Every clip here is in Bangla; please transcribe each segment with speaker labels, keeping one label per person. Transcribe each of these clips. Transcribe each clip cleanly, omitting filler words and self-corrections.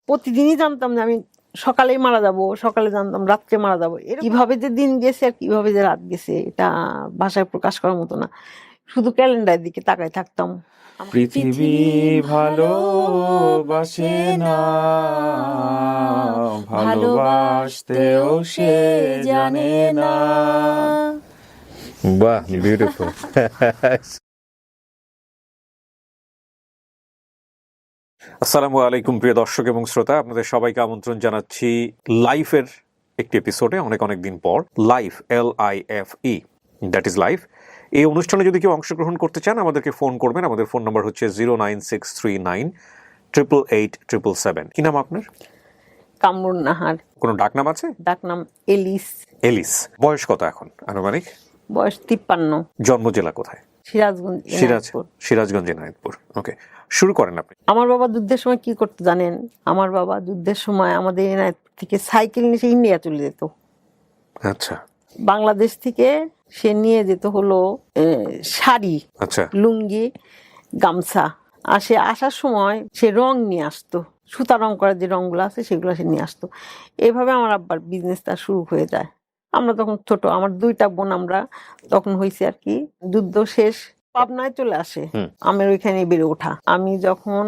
Speaker 1: প্রতিদিনই জানতাম যে আমি সকালেই মারা যাব, সকালে জানতাম রাত্রে মারা যাবো। কিভাবে যে দিন গেছে আর কিভাবে যে রাত গেছে এটা ভাষায় প্রকাশ করার মতো না। শুধু ক্যালেন্ডারের দিকে তাকায় থাকতাম।
Speaker 2: পৃথিবী ভালোবাসে না, ভালোবাসতেও সে জানে না। বাহ, বিউটিফুল। আসসালামু আলাইকুম প্রিয় দর্শক এবং শ্রোতা, আপনাদের সবাইকে আমন্ত্রণ জানাচ্ছি লাইফের একটি এপিসোডে। অনেক দিন পর life, LIFE, that is life. এই অনুষ্ঠানে যদি কেউ অংশগ্রহণ করতে চান আমাদেরকে ফোন করবেন। আমাদের ফোন নাম্বার হচ্ছে 09639887777। কি নাম আপনার?
Speaker 1: কামরুন নাহার।
Speaker 2: কোনো ডাকনাম আছে?
Speaker 1: ডাকনাম এলিস।
Speaker 2: এলিস। বয়স কত এখন আনুমানিক?
Speaker 1: বয়স 53।
Speaker 2: জন্ম জেলা কোথায়?
Speaker 1: সিরাজগঞ্জ।
Speaker 2: সিরাজগঞ্জ, এনায়েতপুর। ওকে, শুরু করেন আপনি।
Speaker 1: আমার বাবা যুদ্ধের সময় কি করতে জানেন? আমার বাবা যুদ্ধের সময় আমাদের এনায়েতপুর থেকে সাইকেল নিয়ে ইন্ডিয়া চলে যেত।
Speaker 2: আচ্ছা।
Speaker 1: বাংলাদেশ থেকে সে নিয়ে যেত হলো শাড়ি,
Speaker 2: আচ্ছা,
Speaker 1: লুঙ্গি, গামছা। আর সে আসার সময় সে রং নিয়ে আসতো, সুতা রং করার যে রংগুলো আছে সেগুলো সে নিয়ে আসতো। এইভাবে আমার আব্বার বিজনেসটা শুরু হয়ে যায়। আমরা তখন ছোট, আমার 2টা বোন, আমরা তখন হয়েছে আর কি যুদ্ধ শেষ, পাবনায় চলে আসে। আমার ওইখানে বেড়ে ওঠা। আমি যখন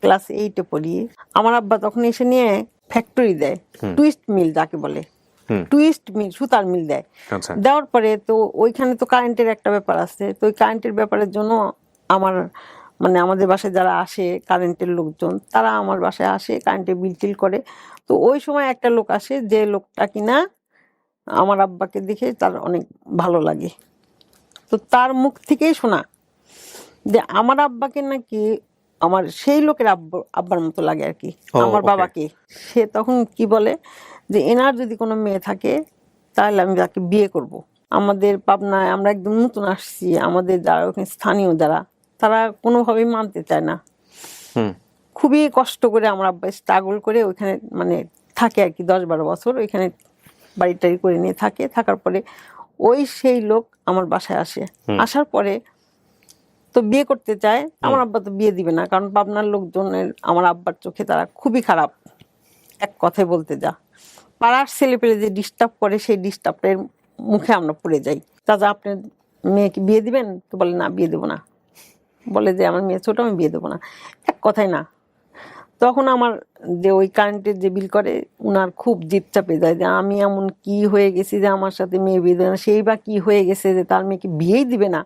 Speaker 1: ক্লাস 8-এ পড়ি, আমার আব্বা তখন এসে নিয়ে ফ্যাক্টরি দেয়, টুইস্ট মিল যাকে বলে, টুইস্ট মিল, সুতার মিল দেয়। দেওয়ার পরে তো ওইখানে তো কারেন্টের একটা ব্যাপার আছে। তো ওই কারেন্টের ব্যাপারের জন্য আমার মানে আমাদের বাসায় যারা আসে কারেন্টের লোকজন, তারা আমার বাসায় আসে, কারেন্টের বিল টিল করে। তো ওই সময় একটা লোক আসে, যে লোকটা কিনা আমার আব্বাকে দেখে তার অনেক ভালো লাগে। তো তার মুখ থেকেই শোনা যে আমার আব্বাকে নাকি আমার সেই লোকের আব্বার মতো লাগে আর কি, আমার বাবাকে। সে তখন কি বলে যে এনার যদি কোনো মেয়ে থাকে তাহলে আমি তাকে বিয়ে করব। আমাদের পাবনায় আমরা একদম নতুন আসছি, আমাদের যারা ওখানে স্থানীয় যারা, তারা কোনোভাবেই মানতে চায় না। খুবই কষ্ট করে আমার আব্বা স্ট্রাগল করে ওইখানে মানে থাকে আর কি, 10-12 বছর ওইখানে বাড়ি টাড়ি করে নিয়ে থাকে। থাকার পরে ওই সেই লোক আমার বাসায় আসে। আসার পরে তো বিয়ে করতে চায়, আমার আব্বা তো বিয়ে দিবে না, কারণ পাবনার লোকজনের আমার আব্বার চোখে তারা খুবই খারাপ। এক কথায় বলতে যা, পাড়ার ছেলে পেলে যে ডিস্টার্ব করে, সেই ডিস্টার্বের মুখে আমরা পড়ে যাই। চাচা আপনার মেয়েকে বিয়ে দিবেন? তো বলে না, বিয়ে দেবো না। বলে যে আমার মেয়ে ছোট, আমি বিয়ে দেবো না। এক কথায় না। তখন আমার যে ওই কারেন্টের যে বিল করে, উনার খুব জিদ চাপে যায় যে আমি এমন কি হয়ে গেছি যে আমার সাথে মেয়ে বিয়ে দেবে না, সেই বা কি হয়ে গেছে যে তার মেয়েকে বিয়েই দিবে না।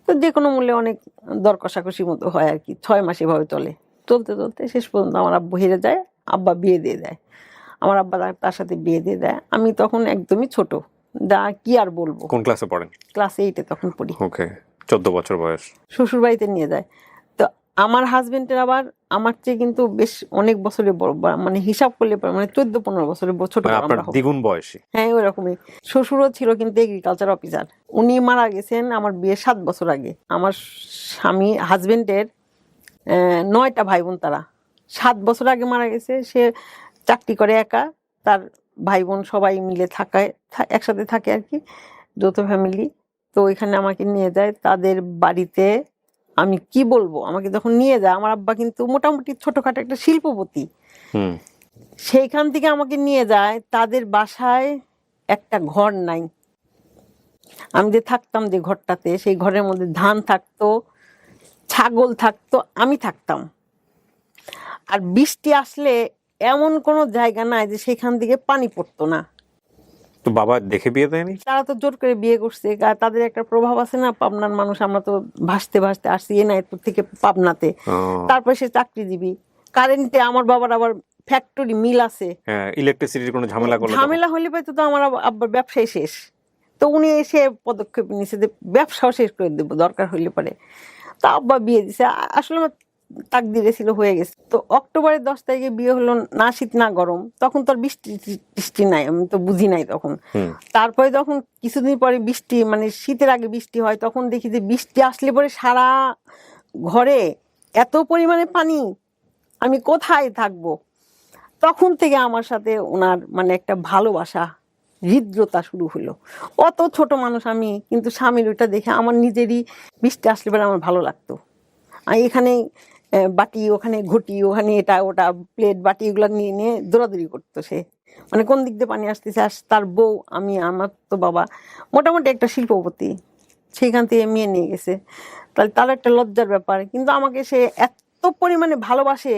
Speaker 1: তো যে কোনো মূল্যে অনেক দর কষাকষির মতো হয় আর কি। 6 মাস এভাবে চলতে শেষ পর্যন্ত আমার আব্বু হেরে যায়, আব্বা বিয়ে দিয়ে দেয়। আমার আব্বা তার সাথে বিয়ে দিয়ে দেয়। আমি তখন একদমই ছোট, কি আর বলবো।
Speaker 2: কোন ক্লাসে পড়েন?
Speaker 1: ক্লাস 8-এ তখন পড়ি।
Speaker 2: ওকে, 14 বছর বয়স।
Speaker 1: শ্বশুর বাড়িতে নিয়ে যায়। তো আমার হাজবেন্ডের আবার আমার চেয়ে কিন্তু বেশ অনেক বছরের বড়, মানে হিসাব করলে মানে 14-15 বছরের ছোট।
Speaker 2: আপনার দ্বিগুণ বয়সী?
Speaker 1: হ্যাঁ, ওই রকমই। শ্বশুরও ছিল কিন্তু এগ্রিকালচার অফিসার। উনি মারা গেছেন আমার বিয়ের 7 বছর আগে। আমার স্বামী হাজবেন্ডের 9টা ভাই বোন, তারা 7 বছর আগে মারা গেছে। সে চাকরি করে একা, তার ভাই বোন সবাই মিলে একসাথে থাকে আর কি, যৌথ ফ্যামিলি। তো ওইখানে আমাকে নিয়ে যায় তাদের বাড়িতে। আমি কি বলবো, আমাকে যখন নিয়ে যায়, আমার আব্বা কিন্তু মোটামুটি ছোটখাটো একটা শিল্পপতি, সেইখান থেকে আমাকে নিয়ে যায় তাদের বাসায়। একটা ঘর নাই। আমি যে থাকতাম যে ঘরটাতে, সেই ঘরের মধ্যে ধান থাকতো, ছাগল থাকতো, আমি থাকতাম। আর বৃষ্টি আসলে এমন কোনো জায়গা নাই যে সেখান থেকে পানি পড়তো না।
Speaker 2: তো বাবা দেখে বিয়ে দেয়নি?
Speaker 1: তারা তো জোর করে বিয়ে করছে, তাদের একটা প্রভাব আছে না, পাবনার মানুষ। আমরা তো ভাসতে ভাসতে আসছি এনায়েতপুর থেকে পাবনাতে। তারপরে সে চাকরিজীবী, কারেন্টে আমার বাবার আবার ফ্যাক্টরি মিল আছে,
Speaker 2: ইলেকট্রিসিটির কোনো ঝামেলা
Speaker 1: হলে তো আমার আব্বার ব্যবসায় শেষ। তো উনি এসে পদক্ষেপ নিয়েছে যে ব্যবসাও শেষ করে দেবো দরকার হইলে পরে। তা আব্বা বিয়ে দিছে। আসলে আমার তাকদিরে ছিল, হয়ে গেছে। তো অক্টোবরের 10 তারিখে বিয়ে হলো, না শীত না গরম। তখন তো আর বৃষ্টি নাই, আমি তো বুঝি নাই তখন। তারপরে যখন কিছুদিন পরে বৃষ্টি, মানে শীতের আগে বৃষ্টি হয়, তখন দেখি যে বৃষ্টি আসলে পরে সারা ঘরে এত পরিমাণে পানি, আমি কোথায় থাকবো। তখন থেকে আমার সাথে ওনার মানে একটা ভালোবাসা, হৃদ্রতা শুরু হলো। অত ছোট মানুষ আমি, কিন্তু স্বামীর ওইটা দেখে আমার নিজেরই বৃষ্টি আসলে পরে আমার ভালো লাগতো। এখানে বাটি ওখানে, ঘটি ওখানে, এটা ওটা প্লেট বাটি এগুলো নিয়ে নিয়ে দৌড়াদৌড়ি করতো সে, মানে কোন দিক দিয়ে পানি আসতেছে। আর তার বউ, আমার তো বাবা মোটামুটি একটা শিল্পপতি, সেইখান থেকে মেয়ে নিয়ে গেছে, তাহলে তার একটা লজ্জার ব্যাপার। কিন্তু আমাকে সে এত পরিমাণে ভালোবাসে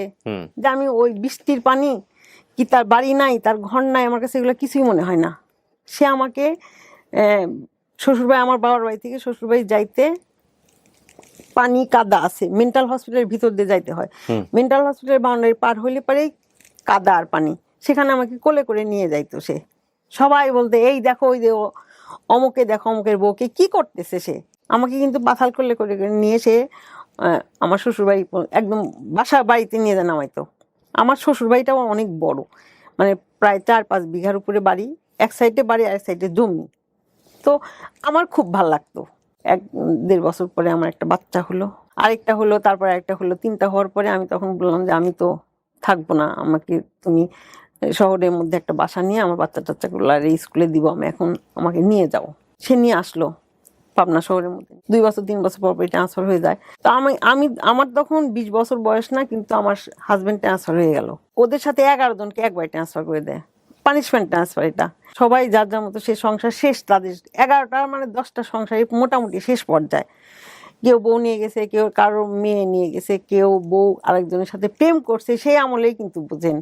Speaker 1: যে আমি ওই বৃষ্টির পানি কি, তার বাড়ি নাই, তার ঘর নাই, আমার কাছে এগুলো কিছুই মনে হয় না। সে আমাকে শ্বশুরবাড়ি, আমার বাবার বাড়ি থেকে শ্বশুরবাড়ি যাইতে পানি কাদা আছে, মেন্টাল হসপিটালের ভিতর দিয়ে যাইতে হয়, মেন্টাল হসপিটালের বাউন্ডারি পার হইলে পরেই কাদা আর পানি, সেখানে আমাকে কোলে করে নিয়ে যাইতো সে। সবাই বলতে, এই দেখো ওই যে অমুকে দেখো, অমুকের বউকে কি করতেছে সে। আমাকে কিন্তু পাথাল করলে করে করে নিয়ে সে আমার শ্বশুরবাড়ি একদম বাসা বাড়িতে নিয়ে যায় নামাইতো। আমার শ্বশুরবাড়িটাও অনেক বড়, মানে প্রায় 4-5 বিঘার উপরে বাড়ি, এক সাইডে বাড়ি আর এক সাইডে জমি। তো আমার খুব ভাল লাগতো। 1-1.5 বছর পরে আমার একটা বাচ্চা হলো, আরেকটা হলো, তারপরে আরেকটা হলো, 3টা হওয়ার পরে আমি তখন বললাম যে আমি তো থাকবো না, আমাকে তুমি শহরের মধ্যে একটা বাসা নিয়ে আমার বাচ্চা টাচ্চাগুলো স্কুলে দিব, আমি এখন আমাকে নিয়ে যাও। সে নিয়ে আসলো পাবনা শহরের মধ্যে। 2 বছর 3 বছর পর ট্রান্সফার হয়ে যায়। তো আমার তখন 20 বছর বয়স না, কিন্তু আমার হাজবেন্ড ট্রান্সফার হয়ে গেল। ওদের সাথে 11 জনকে একবার ট্রান্সফার করে দেয়, পানিশমেন্ট ট্রান্সফার। এটা সবাই যার যার মতো, সে সংসার শেষ তাদের, 11টা মানে 10টা সংসার মোটামুটি শেষ পর্যায়ে। কেউ বউ নিয়ে গেছে, কেউ কারো মেয়ে নিয়ে গেছে, কেউ বউ আরেকজনের সাথে প্রেম করছে, সেই আমলেই কিন্তু বুঝেন,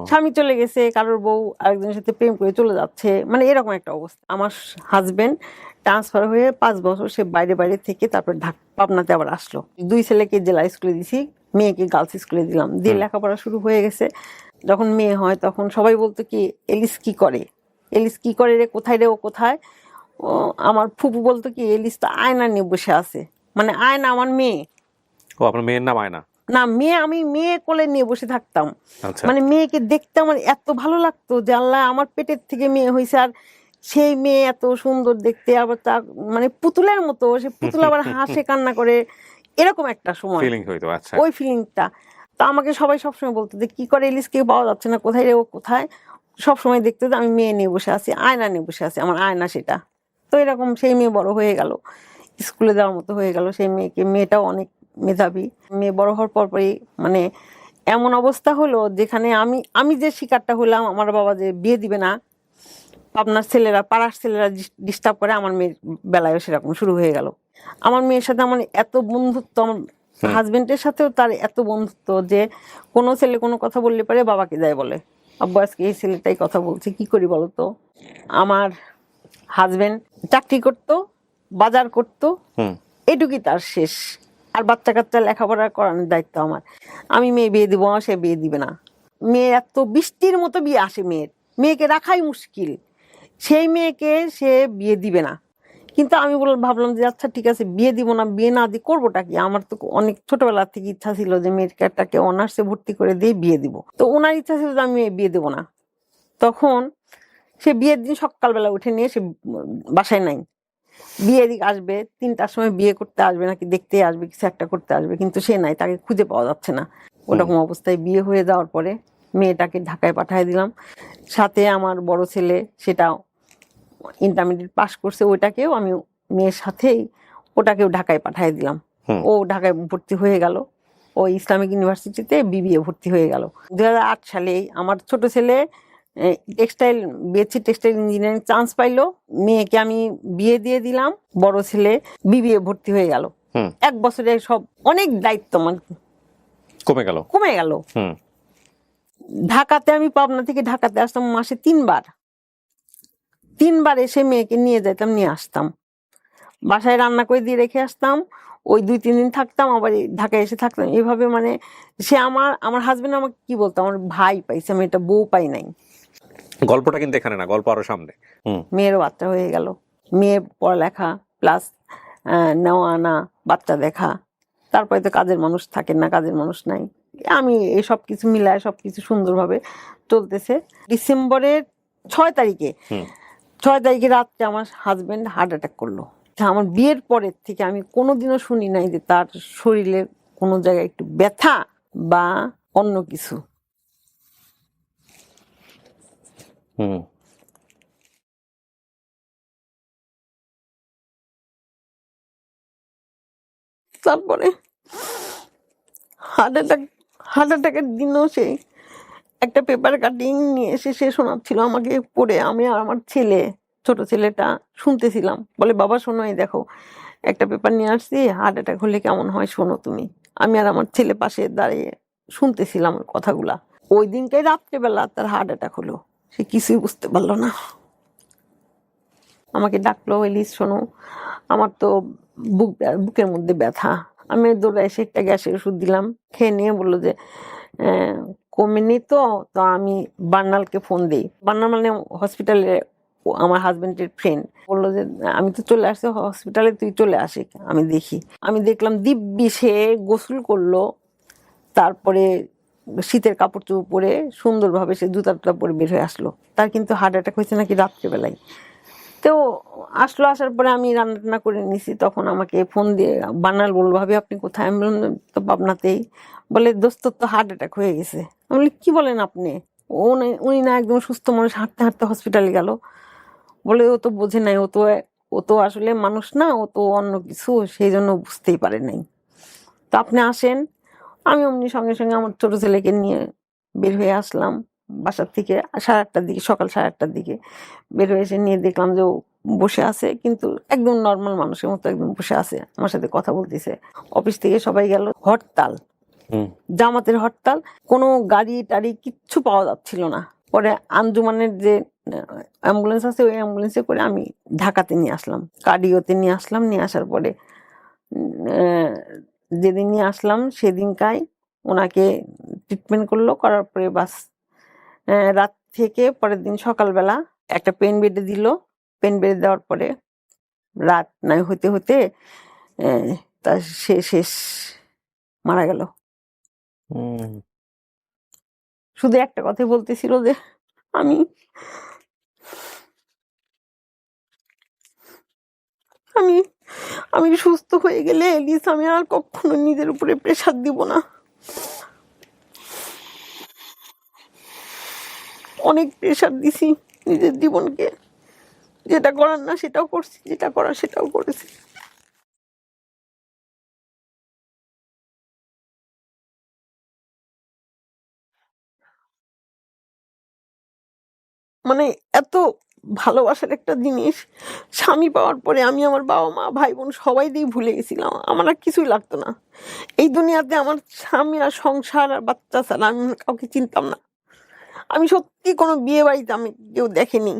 Speaker 1: স্বামী চলে গেছে, কারোর বউ আরেকজনের সাথে প্রেম করে চলে যাচ্ছে, মানে এরকম একটা অবস্থা। আমার হাজবেন্ড ট্রান্সফার হয়ে 5 বছর সে বাইরে বাইরে থেকে তারপর পাবনাতে আবার আসলো। 2 ছেলেকে জেলা স্কুলে দিছি, মেয়েকে গার্লস স্কুলে দিলাম, দিয়ে লেখাপড়া শুরু হয়ে গেছে। যখন মেয়ে হয় তখন সবাই বলতো কি, এলিস কি করে, এলিস কি করে রে, কোথায় রে, ও কোথায়। আমার ফুপু বলতো কি, এলিস তো আয়না নিয়ে বসে আছে, মানে আয়না আমার মেয়ে।
Speaker 2: ও, আপনার মেয়ের নাম আয়না?
Speaker 1: না, মেয়ে, আমি মেয়ে কোলে নিয়ে বসে থাকতাম।
Speaker 2: আচ্ছা।
Speaker 1: মানে মেয়েকে দেখতে আমার এত ভালো লাগতো যে আল্লাহ আমার পেটের থেকে মেয়ে হয়েছে, আর সেই মেয়ে এত সুন্দর দেখতে, আবার তা মানে পুতুলের মতো, সে পুতুল আবার হাসে কান্না করে, এরকম একটা সময়
Speaker 2: ফিলিং হইতো। আচ্ছা।
Speaker 1: ওই ফিলিংটা। তা আমাকে সবাই সবসময় বলতো যে কি করে এলিস, কেউ পাওয়া যাচ্ছে না, কোথায় রে, ও কোথায়। সবসময় দেখতে যে আমি মেয়ে নিয়ে বসে আছি, আয়না নিয়ে বসে আছি, আমার আয়না সেটা। তো এরকম সেই মেয়ে বড় হয়ে গেল, স্কুলে যাওয়ার মতো হয়ে গেল সেই মেয়েটাও অনেক মেধাবী। মেয়ে বড় হওয়ার পরপরই মানে এমন অবস্থা হলো যেখানে আমি যে শিকারটা হলাম, আমার বাবা যে বিয়ে দিবে না, পাবনার ছেলেরা, পাড়ার ছেলেরা ডিস্টার্ব করে, আমার মেয়ের বেলায়ও সেরকম শুরু হয়ে গেল। আমার মেয়ের সাথে আমার এত বন্ধুত্ব, আমার হাজবেন্ডের সাথেও তার এত বন্ধুত্ব যে কোনো ছেলে কোনো কথা বললে পারে বাবাকে যায় বলে, আব্বু আজকে এই ছেলেটাই কথা বলছে, কি করি বলো তো। আমার হাজবেন্ড চাকরি করতো, বাজার করতো, এটুকুই তার শেষ। আর বাচ্চা কাচ্চা লেখাপড়া করানোর দায়িত্ব আমার। আমি মেয়ে বিয়ে দিব, সে বিয়ে দিবে না। মেয়ে এত বৃষ্টির মতো বিয়ে আসে, মেয়েকে রাখাই মুশকিল, সেই মেয়েকে সে বিয়ে দিবে না। কিন্তু আমি ভাবলাম যে আচ্ছা ঠিক আছে, বিয়ে দিব না, বিয়ে না দিয়ে করবোটা কি। আমার তো অনেক ছোটবেলা থেকে ইচ্ছা ছিল যে মেয়েটাকে অনার্সে ভর্তি করে দিয়ে বিয়ে দিব। তো ওনার ইচ্ছা ছিল যে আমি বিয়ে দেবো না। তখন সে বিয়ের দিন সকালবেলা উঠে নিয়ে সে বাসায় নাই, বিয়ে দিক আসবে 3টার সময়, বিয়ে করতে আসবে নাকি দেখতে আসবে, কিছু একটা করতে আসবে, কিন্তু সে নাই, তাকে খুঁজে পাওয়া যাচ্ছে না। ওরকম অবস্থায় বিয়ে হয়ে যাওয়ার পরে মেয়েটাকে ঢাকায় পাঠিয়ে দিলাম। সাথে আমার বড় ছেলে, সেটাও ইন্টারমিডিয়েট পাস করছে, ওইটাকেও আমি মেয়ের সাথেই ওটাকেও ঢাকায় পাঠিয়ে দিলাম। ও ঢাকায় ভর্তি হয়ে গেল, ও ইসলামিক ইউনিভার্সিটিতে বিবিএ ভর্তি হয়ে গেল। 2008 সালে আমার ছোট ছেলে textile, BSc textile engineering chance পাইলো, মেয়েকে আমি বিয়ে দিয়ে দিলাম, বড় ছেলে বিবিএ ভর্তি হয়ে গেল। 1 বছরে সব অনেক দায়িত্ব মানে কমে গেল। ঢাকাতে আমি পাবনা থেকে ঢাকাতে আসতাম মাসে 3বার এসে মেয়েকে নিয়ে যেতাম, নিয়ে আসতাম, বাসায় রান্না করে দিয়ে রেখে আসতাম, ওই 2-3 দিন থাকতাম, আবার ঢাকায় এসে থাকতাম। এইভাবে মানে সে আমার হাজবেন্ড আমাকে কি বলতো, আমার ভাই পাইছে, আমি এটা বউ পাই নাই।
Speaker 2: গল্পটা কিন্তু এখানে না, গল্প আরো সামনে।
Speaker 1: মেয়েরও বাচ্চা হয়ে গেল, মেয়ে পড়ালেখা প্লাস নেওয়া আনা, বাচ্চা দেখা, তারপরে তো কাজের মানুষ থাকেন না, কাজের মানুষ নাই। আমি এই সব কিছু মিলায় সবকিছু সুন্দরভাবে চলতেছে। ডিসেম্বরের 6 তারিখে রাত্রে আমার হাজবেন্ড হার্ট অ্যাটাক করলো। আমার বিয়ের পরের থেকে আমি কোনোদিনও শুনি নাই যে তার শরীরের কোনো জায়গায় একটু ব্যথা বা অন্য কিছু। তারপরে হার্ট অ্যাটাকের দিনও সে একটা পেপার কাটিং নিয়ে এসে সে শোনাচ্ছিল আমাকে পড়ে, আমি আর আমার ছেলে, ছোট ছেলেটা শুনতেছিলাম। বলে বাবা শোনো, এই দেখো একটা পেপার নিয়ে আসছি, হার্ট অ্যাটাক হলে কেমন হয় শোনো তুমি। আমি আর আমার ছেলে পাশে দাঁড়িয়ে শুনতেছিলাম ওর কথাগুলা। ওই দিনটাই রাত্রেবেলা তার হার্ট অ্যাটাক হলো, সে কিছুই বুঝতে পারলো না। আমাকে ডাকলো, এলিস শোনো আমার তো বুকের মধ্যে ব্যথা। আমি দৌড়ে এসে একটা গ্যাসের ওষুধ দিলাম, খেয়ে নিয়ে বললো যে আহ, কমেনি তো। তো আমি বার্নালকে ফোন দিই, বার্নাল মানে হসপিটালে আমার হাজবেন্ডের ফ্রেন্ড, বললো যে আমি তো চলে আসছি হসপিটালে, তুই চলে আসি আমি দেখি। আমি দেখলাম দিব্যি সে গোসল করলো, তারপরে শীতের কাপড় চোপড় পরে সুন্দরভাবে সে জুতা টুতা পরে বের হয়ে আসলো। তার কিন্তু হার্ট অ্যাটাক হয়েছে নাকি রাত্রেবেলায়। তো আসলো, আসার পরে আমি রান্না টান্না করে নিছি। তখন আমাকে ফোন দিয়ে বানাল বললো ভাবি আপনি কোথায়? আমি বললাম তো পাবনাতেই। বলে দোস্ত তো হার্ট অ্যাটাক হয়ে গেছে। আমি বলি কি বলেন আপনি? উনি না একদম সুস্থ মানুষ, হাঁটতে হাঁটতে হসপিটালে গেল। বলে ও তো বোঝে নাই, ও তো আসলে মানুষ না, ও তো অন্য কিছু, সেই জন্য বুঝতেই পারে নাই। তো আপনি আসেন। আমি অমনি সঙ্গে সঙ্গে আমার ছোট ছেলেকে নিয়ে বের হয়ে আসলাম বাসার থেকে 8:30টার দিকে, সকাল 8:30টার দিকে বের হয়ে এসে নিয়ে দেখলাম যে ও বসে আছে, কিন্তু একদম নর্মাল মানুষের মতো একদম বসে আছে, আমার সাথে কথা বলতেছে। অফিস থেকে সবাই গেল, হরতাল, জামাতের হরতাল, কোনো গাড়ি টাড়ি কিচ্ছু পাওয়া যাচ্ছিল না। পরে আঞ্জুমানের যে অ্যাম্বুলেন্স আছে, ওই অ্যাম্বুলেন্সে করে আমি ঢাকাতে নিয়ে আসলাম, কার্ডিওতে নিয়ে আসলাম। নিয়ে আসার পরে যেদিন নিয়ে আসলাম সেদিনকাই ওনাকে ট্রিটমেন্ট করলো, করার পরে বাস রাত থেকে পরের দিন সকালবেলা একটা পেন বেডে দিল। পেন বেডে দেওয়ার পরে রাত নাই হতে হতে তার শেষ মারা গেল। শুধু একটা কথাই বলতেছিল যে আমি আমি আমি সুস্থ হয়ে গেলে এলিস আমি আর কখনো নিজের উপরে প্রেসার দিব না। অনেক প্রেসার দিছি নিজের জীবনকে, যেটা করার না সেটাও করছি, যেটা করার সেটাও করেছি। মানে এত ভালোবাসার একটা জিনিস, স্বামী পাওয়ার পরে আমি আমার বাবা মা ভাই বোন সবাই দিয়ে ভুলে গেছিলাম, আমার আর কিছুই লাগতো না। এই দুনিয়াতে আমার স্বামী আর সংসার আর বাচ্চা ছাড়া আমি কাউকে চিনতাম না। আমি সত্যি কোনো বিয়ে বাড়িতে আমি কেউ দেখেনি।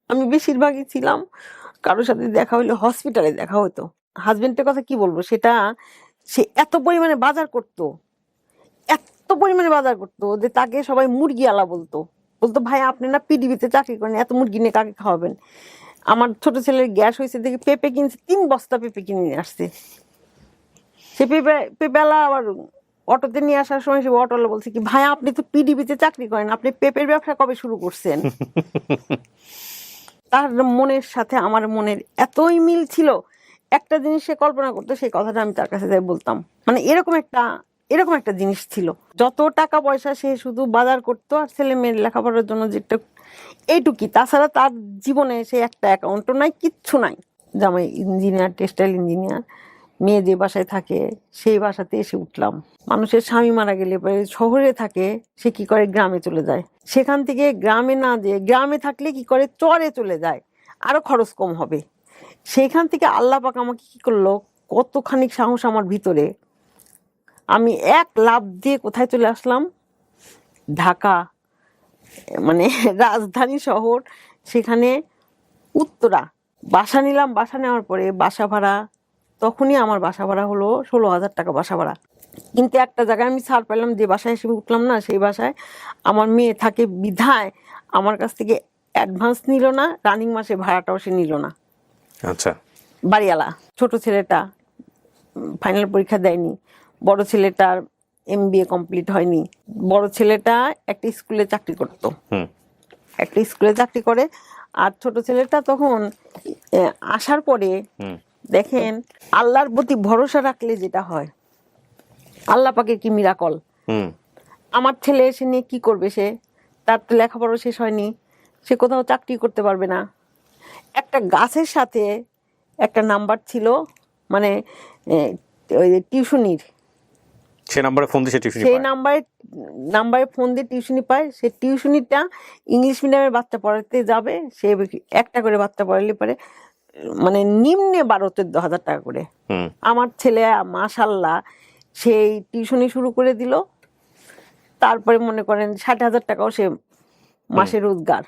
Speaker 1: আমি বেশিরভাগই ছিলাম কারোর সাথে দেখা হইলে হসপিটালে দেখা হতো। হাজবেন্ডের কথা কি বলবো, সেটা সে এত পরিমাণে বাজার করতো, এত পরিমাণে বাজার করতো যে তাকে সবাই মুরগি আলা বলতো। বলতো ভাই আপনি না পিডিবিতে চাকরি করেন, এত মুরগি নিয়ে কাকে খাওয়াবেন? আমার ছোট ছেলের গ্যাস হয়েছে দেখে পেঁপে কিনছে, 3 বস্তা পেঁপে কিনে নিয়ে আসছে। সে পেঁপেলা আবার অটোতে নিয়ে আসার সময় সে অটোলা বলছে কি ভাই আপনি তো পিডিবিতে চাকরি করেন, আপনি পেঁপের ব্যবসা কবে শুরু করছেন? তার মনের সাথে আমার মনের এতই মিল ছিল, একটা জিনিস সে কল্পনা করতো সেই কথাটা আমি তার কাছে যাই বলতাম। মানে এরকম একটা জিনিস ছিল। যত টাকা পয়সা সে শুধু বাজার করতো আর ছেলে মেয়ের লেখাপড়ার জন্য যেটা এইটুকি, তাছাড়া তার জীবনে সে একটা অ্যাকাউন্টও নাই, কিচ্ছু নাই। জামাই ইঞ্জিনিয়ার, টেক্সটাইল ইঞ্জিনিয়ার, মেয়ে যে বাসায় থাকে সেই বাসাতে এসে উঠলাম। মানুষের স্বামী মারা গেলে শহরে থাকে, সে কি করে গ্রামে চলে যায়, সেখান থেকে গ্রামে না যেয়ে গ্রামে থাকলে কি করে চরে চলে যায়, আরো খরচ কম হবে। সেইখান থেকে আল্লাহ পাক আমাকে কি করলো, কতখানি সাহস আমার ভিতরে, আমি এক লাফ দিয়ে কোথায় চলে আসলাম, ঢাকা, মানে রাজধানী শহর, সেখানে উত্তরা বাসা নিলাম। বাসা নেওয়ার পরে বাসা ভাড়া, তখনই আমার বাসা ভাড়া হলো 16,000 টাকা বাসা ভাড়া। কিন্তু একটা জায়গায় আমি ছাড় পেলাম, যে বাসায় এসে উঠলাম না সেই বাসায় আমার মেয়ে থাকে বিধায় আমার কাছ থেকে অ্যাডভান্স নিল না, রানিং মাসে ভাড়াটাও সে নিল না।
Speaker 2: আচ্ছা।
Speaker 1: বাড়িওয়ালা। ছোট ছেলেটা ফাইনাল পরীক্ষা দেয়নি, বড় ছেলেটার MBA কমপ্লিট হয়নি। বড় ছেলেটা একটা স্কুলে চাকরি করতো, একটা স্কুলে চাকরি করে। আর ছোট ছেলেটা তখন আসার পরে দেখেন আল্লাহর প্রতি ভরসা রাখলে যেটা হয়, আল্লাহ পাকের কি মিরাকল। আমার ছেলে এসে নিয়ে কি করবে, সে তার তো লেখাপড়া শেষ হয়নি, সে কোথাও চাকরি করতে পারবে না। একটা গাছের সাথে একটা নাম্বার ছিল, মানে ওই টিউশনির
Speaker 2: সে নাম্বারে ফোন দিয়ে সে টিউশনি
Speaker 1: সেই
Speaker 2: পায়।
Speaker 1: নাম্বারে ফোন দিয়ে টিউশনি পায়। সে টিউশনিটা ইংলিশ মিডিয়ামের বাচ্চা পড়াতে যাবে, সে একটা করে বাচ্চা পড়ালে পারে মানে নিম্নে 12-14 হাজার টাকা করে।
Speaker 2: হুম
Speaker 1: আমার ছেলে মাশাল্লাহ সেই টিউশনি শুরু করে দিল, তারপরে মনে করেন 60,000 টাকাও সে মাসে রোজগার।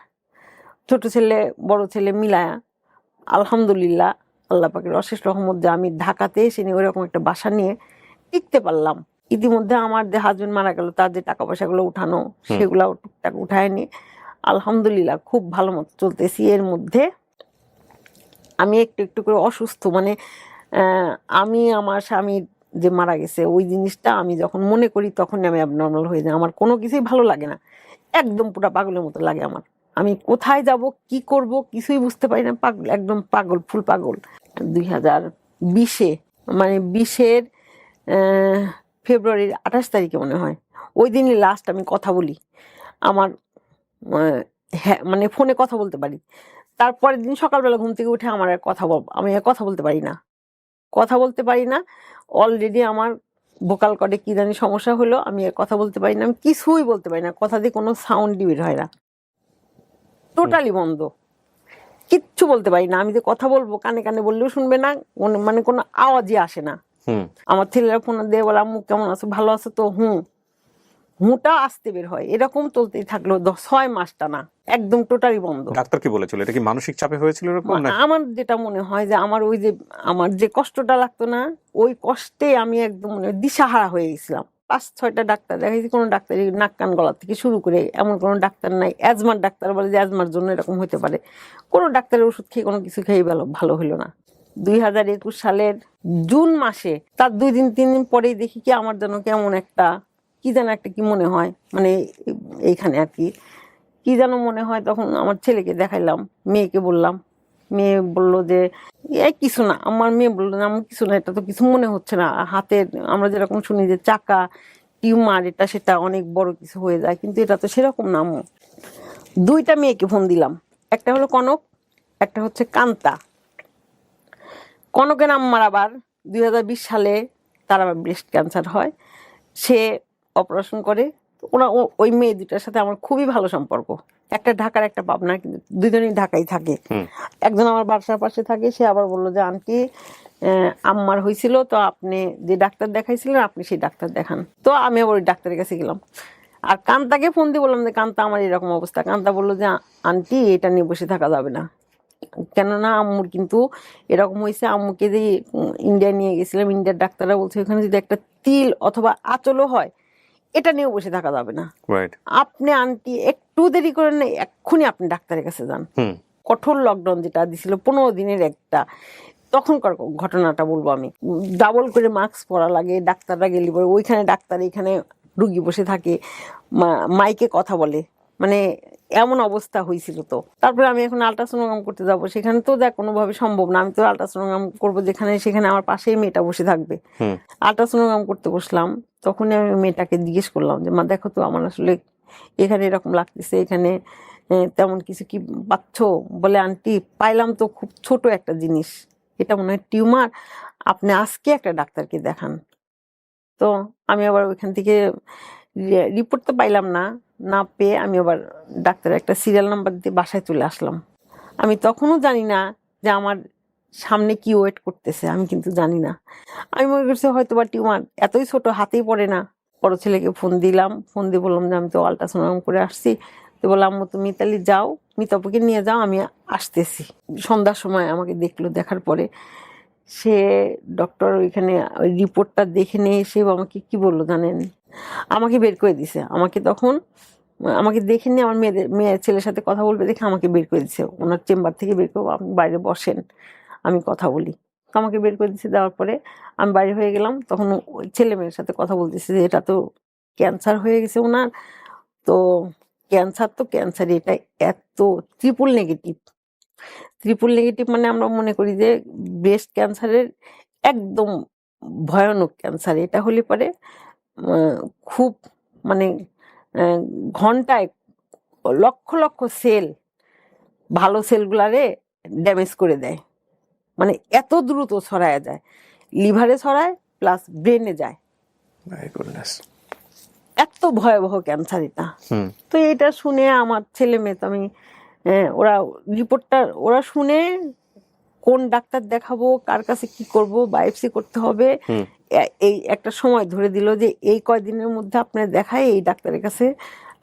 Speaker 1: ছোট ছেলে বড় ছেলে মিলায়া আলহামদুলিল্লাহ আল্লাহ পাকের অশেষ রহমত যে আমি ঢাকাতে এসে নিয়ে ওইরকম একটা বাসা নিয়ে টিকতে পারলাম। ইতিমধ্যে আমার যে হাজবেন্ড মারা গেল, তার যে টাকা পয়সাগুলো উঠানো সেগুলো টুকটাক উঠায় নিয়ে আলহামদুলিল্লাহ খুব ভালো মতো চলতেছি। এর মধ্যে আমি একটু একটু করে অসুস্থ, মানে আমি আমার স্বামী যে মারা গেছে ওই জিনিসটা আমি যখন মনে করি তখনই আমি অ্যাবনর্মাল হয়ে যাই। আমার কোনো কিছুই ভালো লাগে না, একদম পুরো পাগলের মতো লাগে আমার। আমি কোথায় যাব কি করব কিছুই বুঝতে পারি না, পাগল, একদম পাগল, ফুল পাগল। 2020-এ মানে 20-এর ফেব্রুয়ারির 28 তারিখে মনে হয়, ওই দিনই লাস্ট আমি কথা বলি। আমার হ্যাঁ মানে ফোনে কথা বলতে পারি। তারপরের দিন সকালবেলা ঘুম থেকে উঠে আমার আর আমি আর কথা বলতে পারি না, কথা বলতে পারি না। অলরেডি আমার ভোকাল কর্ডে কি জানি সমস্যা হলো, আমি আর কথা বলতে পারি না, আমি কিছুই বলতে পারি না, কথা দিয়ে কোনো সাউন্ডই বের হয় না, টোটালি বন্ধ, কিচ্ছু বলতে পারি না। আমি যে কথা বলবো কানে কানে বললেও শুনবে না, মানে কোনো আওয়াজই আসে না। আমার ছেলেরা ফোন দিয়ে বলে আম্মু কেমন আছো, ভালো আছো তো, হুঁটা আসতে বের হয়। এরকম চলতেই থাকলো 6 মাস টানা, একদম টোটালি বন্ধ।
Speaker 2: ডাক্তার কি বলেছিল, এটা কি মানসিক চাপে হয়েছিল এরকম না?
Speaker 1: আমার যেটা মনে হয় যে আমার যে কষ্টটা লাগতো না, ওই কষ্টে আমি একদম দিশাহারা হয়ে গেছিলাম। 5-6টা ডাক্তার দেখাইছি, কোনো ডাক্তারই নাক কান গলা থেকে শুরু করে এমন কোনো ডাক্তার নাই। অ্যাজমার ডাক্তার বলে যে অ্যাজমার জন্য এরকম হতে পারে, কোনো ডাক্তারের ওষুধ খেয়ে কোনো কিছু খেয়ে ভালো হলো না। 2021 সালের জুন মাসে তার 2-3 দিন পরেই দেখি কি আমার যেন কেমন একটা কি যেন একটা কি মনে হয়, মানে এইখানে আর কি যেন মনে হয়। তখন আমার ছেলেকে দেখাইলাম, মেয়েকে বললাম, মেয়ে বলল যে এই কিছু না। আমার মেয়ে বললো না আমার কিছু না, এটা তো কিছু মনে হচ্ছে না, হাতের আমরা যেরকম শুনি যে চাকা টিউমার, এটা সেটা অনেক বড় কিছু হয়ে যায়, কিন্তু এটা তো সেরকম না। 2টা মেয়েকে ফোন দিলাম, একটা হলো কনক, একটা হচ্ছে কান্তা। কনকের আম্মার আবার 2020 সালে তার আবার ব্রেস্ট ক্যান্সার হয়, সে অপারেশন করে। ওই মেয়ে দুটার সাথে আমার খুবই ভালো সম্পর্ক, একটা ঢাকার একটা পাবনা, কিন্তু দুজনেই ঢাকায় থাকে। একজন আমার বাসার পাশে থাকে, সে আবার বললো যে আন্টি আম্মার হয়েছিল তো আপনি যে ডাক্তার দেখাইছিলেন আপনি সেই ডাক্তার দেখান। তো আমি আবার ওই ডাক্তারের কাছে গেলাম। আর কান্তাকে ফোন দিয়ে বললাম যে কান্তা আমার এরকম অবস্থা। কান্তা বললো যে আন্টি এটা নিয়ে বসে থাকা যাবে না, কেননা আম্মুর কিন্তু এরকম হয়েছে। আম্মুকে যে ইন্ডিয়া নিয়ে গেছিলাম, ইন্ডিয়ার ডাক্তাররা বলছে ওখানে যদি একটা তিল অথবা আঁচলও হয় এটা নিয়েও বসে থাকা যাবে না, আপনি আন্টি একটু দেরি করেন না, এক্ষুনি আপনি ডাক্তারের কাছে যান। কঠোর লকডাউন যেটা দিছিল 15 দিনের একটা, তখনকার ঘটনাটা বলবো আমি। ডাবল করে মাস্ক পরা লাগে, ডাক্তাররা গেলি পরে ওইখানে ডাক্তার এখানে রুগী বসে থাকে, মাইকে কথা বলে, মানে এমন অবস্থা হয়েছিল। তো তারপরে আমি এখন আল্ট্রাসোনোগ্রাম করতে যাবো, সেখানে তো দেখ কোনোভাবে সম্ভব না, আমি তো আল্ট্রাসোনোগ্রাম করবো যেখানে, সেখানে আমার পাশেই মেয়েটা বসে থাকবে। আল্ট্রাসোনোগ্রাম করতে বসলাম, তখনই আমি মেয়েটাকে জিজ্ঞেস করলাম যে মা দেখো তো আমার আসলে এখানে এরকম লাগতেছে, এখানে তেমন কিছু কি পাচ্ছ? বলে আন্টি পাইলাম তো খুব ছোট একটা জিনিস, এটা মনে হয় টিউমার, আপনি আজকে একটা ডাক্তারকে দেখান। তো আমি আবার ওইখান থেকে রিপোর্ট তো পাইলাম না, না পেয়ে আমি আবার ডাক্তারের একটা সিরিয়াল নাম্বার দিয়ে বাসায় চলে আসলাম। আমি তখনও জানি না যে আমার সামনে কি ওয়েট করতেছে, আমি কিন্তু জানি না। আমি মনে করছি হয়তো বা টিউমার, এতই ছোট হাতেই পড়ে না। বড় ছেলেকে ফোন দিলাম, ফোন দিয়ে বললাম যে আমি তো আল্ট্রাসাউন্ড করে আসছি। তো বললাম তুমি তাহলে যাও, মিতাপুকে নিয়ে যাও, আমি আসতেছি। সন্ধ্যার সময় আমাকে দেখলো, দেখার পরে সে ডক্টর ওইখানে ওই রিপোর্টটা দেখে নিয়ে এসে আমাকে কি বললো জানেন, আমাকে বের করে দিছে। আমাকে দেখে নিয়ে আমার মেয়ের ছেলের সাথে কথা বলবে দেখে আমাকে বের করে দিছে, ওনার চেম্বার থেকে বের করবো, আপনি বাইরে বসেন আমি কথা বলি। তো আমাকে বের করে দিচ্ছে, দেওয়ার পরে আমি বাইরে হয়ে গেলাম। তখন ওই ছেলে মেয়ের সাথে কথা বলতেছে যে এটা তো ক্যান্সার হয়ে গেছে ওনার, তো ক্যান্সার এটা এত ট্রিপল নেগেটিভ, মানে আমরা মনে করি যে ব্রেস্ট ক্যান্সারের একদম ভয়ানক ক্যান্সার। এটা হলে পরে খুব মানে ঘন্টায় লক্ষ লক্ষ সেল, ভালো সেলগুলারে ড্যামেজ করে দেয়, মানে এত দ্রুত ছড়ায় যায়, লিভারে ছড়ায় প্লাস ব্রেনে যায়।
Speaker 2: My goodness.
Speaker 1: এত ভয়াবহ ক্যান্সার এটা।
Speaker 2: হুম
Speaker 1: তো এটা শুনে আমার ছেলে মেয়ে তো আমি ওরা রিপোর্টটা ওরা শুনে কোন ডাক্তার দেখাবো, কার কাছে কি করব, বায়োপসি করতে হবে,
Speaker 2: হুম
Speaker 1: এই একটা সময় ধরে দিল যে এই কয়দিনের মধ্যে আপনার দেখায় এই ডাক্তারের কাছে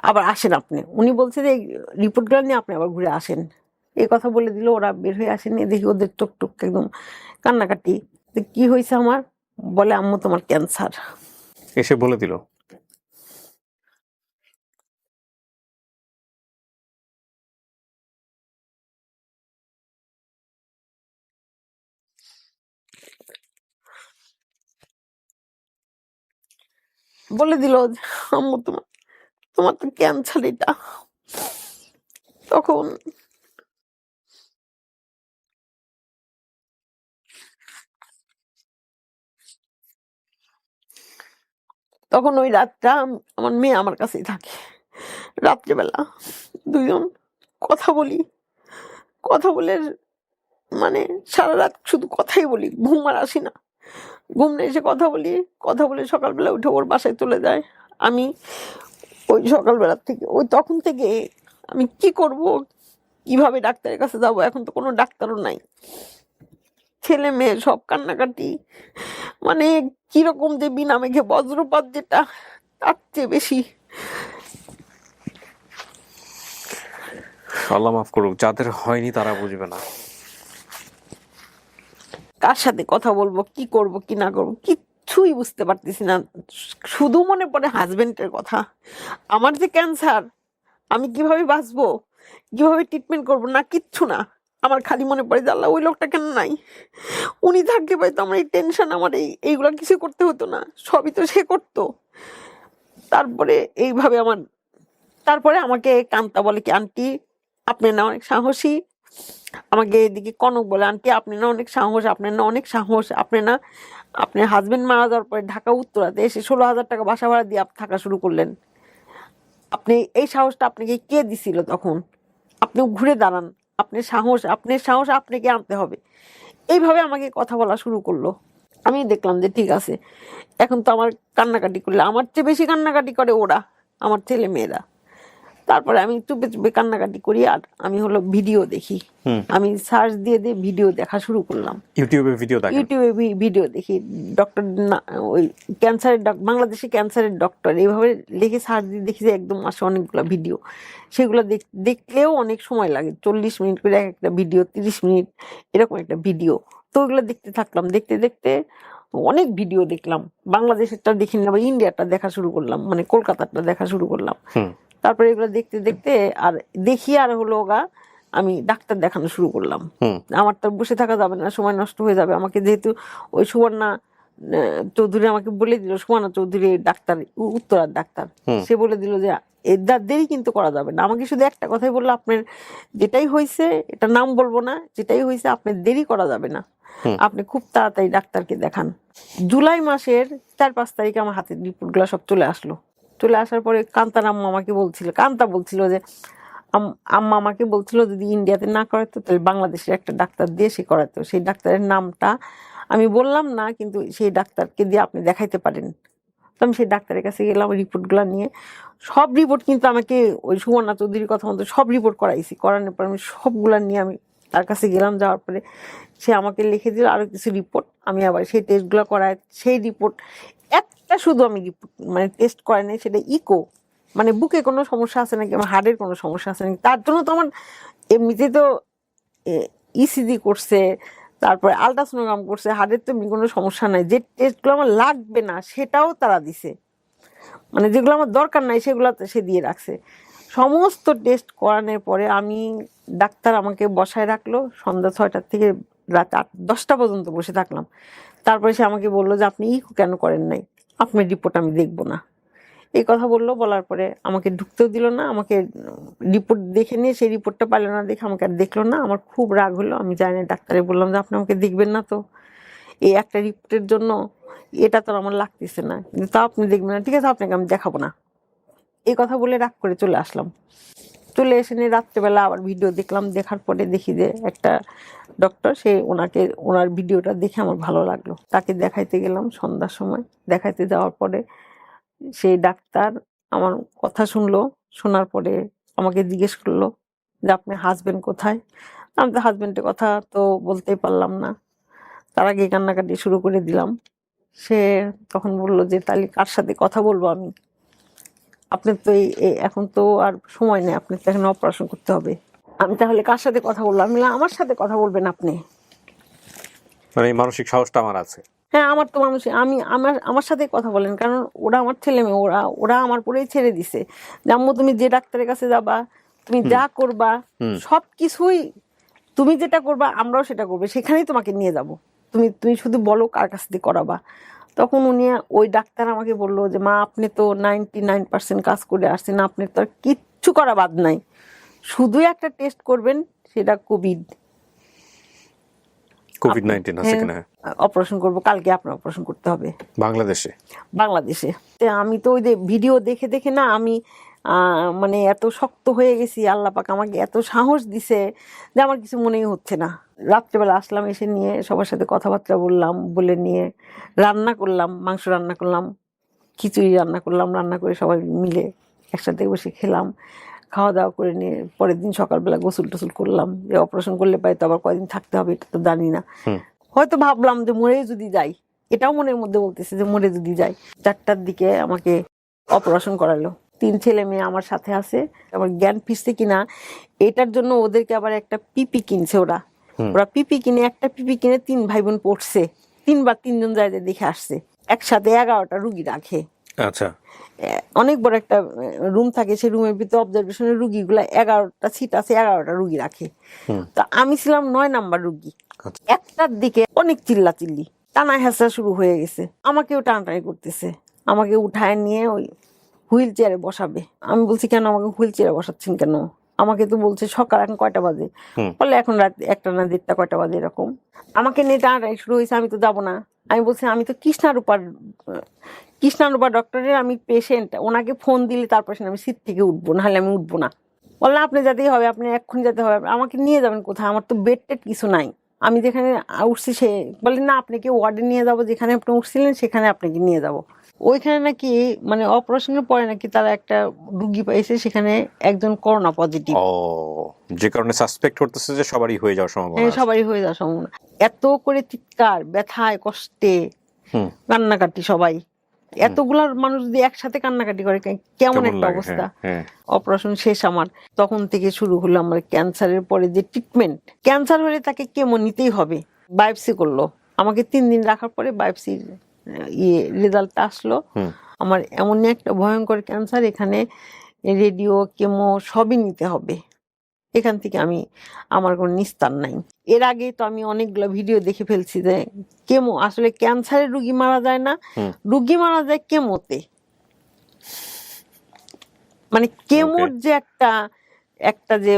Speaker 1: আবার আসেন আপনি। উনি বলছে যে এই রিপোর্টগুলো নিয়ে আপনি আবার ঘুরে আসেন, এই কথা বলে দিল। ওরা বের হয়ে আসেনি, দেখি ওদের টুক টুক একদম কান্নাকাটি। তো কি হয়েছে আমার, বলে আম্মু তোমার ক্যান্সার।
Speaker 2: এসে বলে দিল?
Speaker 1: বলে দিল যে, আম্মু তোমার তোমার তো ক্যান্সার এটা। তখন তখন ওই রাতটা আমার মেয়ে আমার কাছেই থাকে। রাত্রেবেলা দুজন কথা বলি, কথা বলে মানে সারা রাত শুধু কথাই বলি, ঘুম আর আসি না। ঘুম না এসে কথা বলি, কথা বলে সকালবেলা উঠে ওর বাসায় চলে যায়। আমি ওই সকালবেলা থেকে ওই তখন থেকে আমি কি করব, কিভাবে ডাক্তারের কাছে যাব, এখন তো কোনো ডাক্তারও নাই। ছেলে মেয়ে সব কান্নাকাটি, মানে কিরকম যে বিনা মেঘে বজ্রপাত যেটা, তার চেয়ে বেশি।
Speaker 2: আল্লাহ মাফ করুক, যাদের হয়নি তারা বুঝবে না।
Speaker 1: কার সাথে কথা বলবো, কি করব কি না করবো কিচ্ছুই বুঝতে পারতেছি না। শুধু মনে পড়ে হাজবেন্ডের কথা। আমার যে ক্যান্সার, আমি কিভাবে বাঁচবো, কিভাবে ট্রিটমেন্ট করবো, না কিচ্ছু না। আমার খালি মনে পড়ে যে আল্লাহ ওই লোকটা কেন নাই, উনি থাকলে পাইতো আমার এই টেনশন, আমার এইগুলা কিছু করতে হতো না, সবই তো সে করতো। তারপরে এইভাবে আমার, তারপরে আমাকে কান্তা বলে কি আন্টি আপনি না অনেক সাহসী। আমাকে এদিকে কনক বলে আন্টি আপনি না অনেক সাহস, আপনার না অনেক সাহস, আপনি না আপনার হাজবেন্ড মারা যাওয়ার পরে ঢাকা উত্তরাতে এসে 16,000 টাকা বাসা ভাড়া দিয়ে থাকা শুরু করলেন। আপনি এই সাহসটা আপনাকে কে দিছিল তখন? আপনি ঘুরে দাঁড়ান, আপনার সাহস আপনাকে আনতে হবে। এইভাবে আমাকে কথা বলা শুরু করলো। আমি দেখলাম যে ঠিক আছে, এখন তো আমার কান্নাকাটি করলে আমার চেয়ে বেশি কান্নাকাটি করে ওরা, আমার ছেলে মেয়েরা। তারপরে আমি চুপে চুপে কান্নাকাটি করি আর আমি হলো ভিডিও দেখি। আমি সার্চ দিয়ে দিয়ে ভিডিও দেখা শুরু করলাম।
Speaker 2: ইউটিউবে ভিডিও দেখেন?
Speaker 1: ইউটিউবে ভিডিও দেখি, ডক্টর ওই ক্যান্সারের বাংলাদেশে ক্যান্সারের ডক্টর এইভাবে লিখে সার্চ দিয়ে দেখি যে একদম আসে অনেকগুলো ভিডিও। সেগুলো দেখলেও অনেক সময় লাগে, 40 মিনিট করে এক একটা ভিডিও, 30 মিনিট এরকম একটা ভিডিও। তো ওইগুলো দেখতে থাকলাম, দেখতে দেখতে অনেক ভিডিও দেখলাম। বাংলাদেশেরটা দেখিনি, আবার ইন্ডিয়াটা দেখা শুরু করলাম, মানে কলকাতাটা দেখা শুরু করলাম। তারপরে এগুলো দেখতে দেখতে আর দেখি আর হলো গা আমি ডাক্তার দেখানো শুরু করলাম। আমার তো বসে থাকা যাবে না, সময় নষ্ট হয়ে যাবে। আমাকে যেহেতু ওই সুবর্ণা চৌধুরী আমাকে বলে দিল, সুবর্ণা চৌধুরী ডাক্তার, উত্তরার ডাক্তার, সে বলে দিল যে এর দেরি কিন্তু করা যাবে না। আমাকে শুধু একটা কথাই বললো, আপনার যেটাই হয়েছে, এটা নাম বলবো না, যেটাই হয়েছে আপনার দেরি করা যাবে না, আপনি খুব তাড়াতাড়ি ডাক্তারকে দেখান। জুলাই মাসের 4-5 তারিখে আমার হাতের রিপোর্টগুলো সব চলে আসলো। চলে আসার পরে কান্তার আম্মা আমাকে বলছিল, কান্তা বলছিল যে আম্মা আমাকে বলছিল যদি ইন্ডিয়াতে না করাতো তাহলে বাংলাদেশের একটা ডাক্তার দিয়ে সে করাতো। সেই ডাক্তারের নামটা আমি বললাম না, কিন্তু সেই ডাক্তারকে দিয়ে আপনি দেখাইতে পারেন। তো আমি সেই ডাক্তারের কাছে গেলাম রিপোর্টগুলো নিয়ে। সব রিপোর্ট কিন্তু আমাকে ওই সুবর্ণা চৌধুরীর কথা মতো সব রিপোর্ট করাইছি। করানোর পর আমি সবগুলা নিয়ে আমি তার কাছে গেলাম। যাওয়ার পরে সে আমাকে লিখে দিল আরো কিছু রিপোর্ট। আমি আবার সেই টেস্টগুলো করাই, সেই রিপোর্ট একটা শুধু আমি রিপোর্ট মানে টেস্ট করাই নাই, সেটা ইকো, মানে বুকে কোনো সমস্যা আছে নাকি, আমার হার্টের কোনো সমস্যা আছে নাকি। তার জন্য তো আমার এমনিতে তো ইসিজি করছে, তারপরে আলট্রাসোনোগ্রাম করছে, হার্টের তো এমনি কোনো সমস্যা নাই। যে টেস্টগুলো আমার লাগবে না সেটাও তারা দিছে, মানে যেগুলো আমার দরকার নাই সেগুলো সে দিয়ে রাখছে। সমস্ত টেস্ট করানোর পরে আমি, ডাক্তার আমাকে বসায় রাখলো সন্ধ্যা 6টা থেকে রাত 10টা পর্যন্ত বসে থাকলাম। তারপরে সে আমাকে বললো যে আপনি ইকো কেন করেন নাই, আপনার রিপোর্ট আমি দেখবো না, এই কথা বললো। বলার পরে আমাকে ঢুকতেও দিল না। আমাকে রিপোর্ট দেখে নিয়ে সেই রিপোর্টটা পাইলো না দেখে আমাকে আর দেখলো না। আমার খুব রাগ হলো। আমি যাই না, ডাক্তারে বললাম যে আপনি আমাকে দেখবেন না তো, এই একটা রিপোর্টের জন্য এটা তো আমার লাগতেছে না, কিন্তু তা আপনি দেখবেন না, ঠিক আছে আপনাকে আমি দেখাবো না, এই কথা বলে রাগ করে চলে আসলাম। চলে এসে নিয়ে রাত্রেবেলা আবার ভিডিও দেখলাম, দেখার পরে দেখি যে একটা ডক্টর, সে ওনার ভিডিওটা দেখে আমার ভালো লাগলো, তাকে দেখাইতে গেলাম সন্ধ্যার সময়। দেখাইতে যাওয়ার পরে সেই ডাক্তার আমার কথা শুনলো, শোনার পরে আমাকে জিজ্ঞেস করলো যে আপনার হাজবেন্ড কোথায়। আমি তো হাজবেন্ডের কথা তো বলতেই পারলাম না, তার আগে কান্নাকাটি শুরু করে দিলাম। সে তখন বললো যে তাহলে কার সাথে কথা বলবো আমি, আপনার তো এখন তো আর সময় নেই, আপনার তো এখন অপারেশন করতে হবে। আমি তাহলে কার সাথে কথা বলবো? আমি বললাম, আমার সাথে কথা বলবেন আপনি।
Speaker 2: মানে এই মানসিক সাহসটা আমার আছে।
Speaker 1: হ্যাঁ, আমার তো মানুষ, আমি আমার সাথে কথা বলেন, কারণ ওরা আমার ছেলে মেয়ে, ওরা আমার পরেই ছেড়ে দিছে যে আম্মু তুমি যে ডাক্তারের কাছে যাবা, তুমি যা করবা সবকিছুই, তুমি যেটা করবা আমরাও সেটা করবো, সেখানেই তোমাকে নিয়ে যাব, তুমি শুধু বলো কার কাছ দিয়ে করাবা। তখন ওই ডাক্তার আমাকে বললো যে মা আপনি তো 99% কাজ করে আসছেন, আপনি তো আর কিচ্ছু করা বাদ নাই, শুধু একটা টেস্ট করবেন, সেটা
Speaker 2: কোভিড-19 আছে কিনা।
Speaker 1: অপারেশন করবো, কালকে আপনার অপারেশন করতে হবে বাংলাদেশে। আমি তো ওই যে ভিডিও দেখে দেখে না আমি মানে এত শক্ত হয়ে গেছি, আল্লাহ পাক আমাকে এত সাহস দিছে যে আমার কিছু মনেই হচ্ছে না। রাত্রেবেলা আসলাম, এসে নিয়ে সবার সাথে কথাবার্তা বললাম, বলে নিয়ে রান্না করলাম, মাংস রান্না করলাম, খিচুড়ি রান্না করলাম, রান্না করে সবাই মিলে একসাথে বসে খেলাম। খাওয়া দাওয়া করে নিয়ে পরের দিন সকালবেলা গোসল টোসল করলাম, যে অপারেশন করলে পাই তো আবার কয়দিন থাকতে হবে এটা তো জানি না। হয়তো ভাবলাম যে মরে যদি যাই, এটাও মনের মধ্যে বলতেছে যে মরে যদি যাই। 4টার দিকে আমাকে অপারেশন করালো, 3 ছেলে মেয়ে আমার সাথে আছে। আমার জ্ঞান ফিরছে কিনা এটার জন্য ওদেরকে আবার একটা পিপি কিনছে, ওরা পিপি কিনে, একটা পিপি কিনে 3 ভাই বোন পড়ছে, 3বার 3জন যায় দেখে আসছে। একসাথে 11টা রুগী রাখে।
Speaker 2: আচ্ছা,
Speaker 1: অনেক বড় একটা রুম থাকে, সেই রুমের ভিতরে অবজারভেশনের রুগীগুলা 11টা সিট আছে, 11টা রুগী রাখে। তো আমি ছিলাম 9 নাম্বার রুগী। 1টার দিকে অনেক চিল্লাচিল্লি, টানা হেঁচড়া শুরু হয়ে গেছে, আমাকেও টানাটানি করতেছে, আমাকে উঠায় নিয়ে ওই হুইল চেয়ারে বসাবে। আমি বলছি কেন আমাকে হুইল চেয়ারে বসাচ্ছেন কেন? আমাকে তো বলছে সকাল এখন কয়টা বাজে, বলে এখন রাত 1টা না 1:30 কয়টা বাজে এরকম। আমাকে নিয়ে টানাটানি শুরু হয়েছে, আমি তো যাবো না। আমি বলছি আমি তো কৃষ্ণারূপা ডক্টরের আমি পেশেন্ট, ওনাকে ফোন দিলে তারপর আমি সিট থেকে উঠবো, নাহলে আমি উঠবো না। বললাম আপনি যেতেই হবে, আপনি এক্ষুনি যেতে হবে, আমাকে নিয়ে যাবেন কোথায়? আমার তো বেড টেড কিছু নাই, আমি যেখানে উঠছি সে বলে না আপনাকে ওয়ার্ডে নিয়ে যাবো, যেখানে আপনি উঠছিলেন সেখানে আপনাকে নিয়ে যাব। ওইখানে নাকি মানে অপারেশনের পরে নাকি তারা একটা রুগী পাইছে, সেখানে একজন করোনা পজিটিভ।
Speaker 2: যে কারণে সাসপেক্ট করতেছে যে সবারই হয়ে যাওয়ার সম্ভাবনা।
Speaker 1: হ্যাঁ, সবারই হয়ে যাওয়ার সম্ভাবনা। এত করে চিৎকার, ব্যথায়, কষ্টে কান্নাকাটি, সবাই এতগুলার মানুষ যদি একসাথে কান্নাকাটি করে কেমন একটা অবস্থা। অপারেশন শেষ আমার, তখন থেকে শুরু হলো আমার ক্যান্সারের পরে যে ট্রিটমেন্ট। ক্যান্সার হলে তাকে কেমো নিতেই হবে। বায়োপসি করলো আমাকে, 3 দিন রাখার পরে বায়োপসির রেজাল্টটা আসলো। আমার এমন একটা ভয়ঙ্কর ক্যান্সার, এখানে রেডিও, কেমো সবই নিতে হবে। এখান থেকে আমার কোনো নিস্তার নাই। এর আগে তো আমি অনেকগুলো ভিডিও দেখে ফেলছি যে কেমো, আসলে ক্যান্সারের রুগী মারা যায় না, রুগী মারা যায় কেমোতে। মানে কেমোর যে একটা যে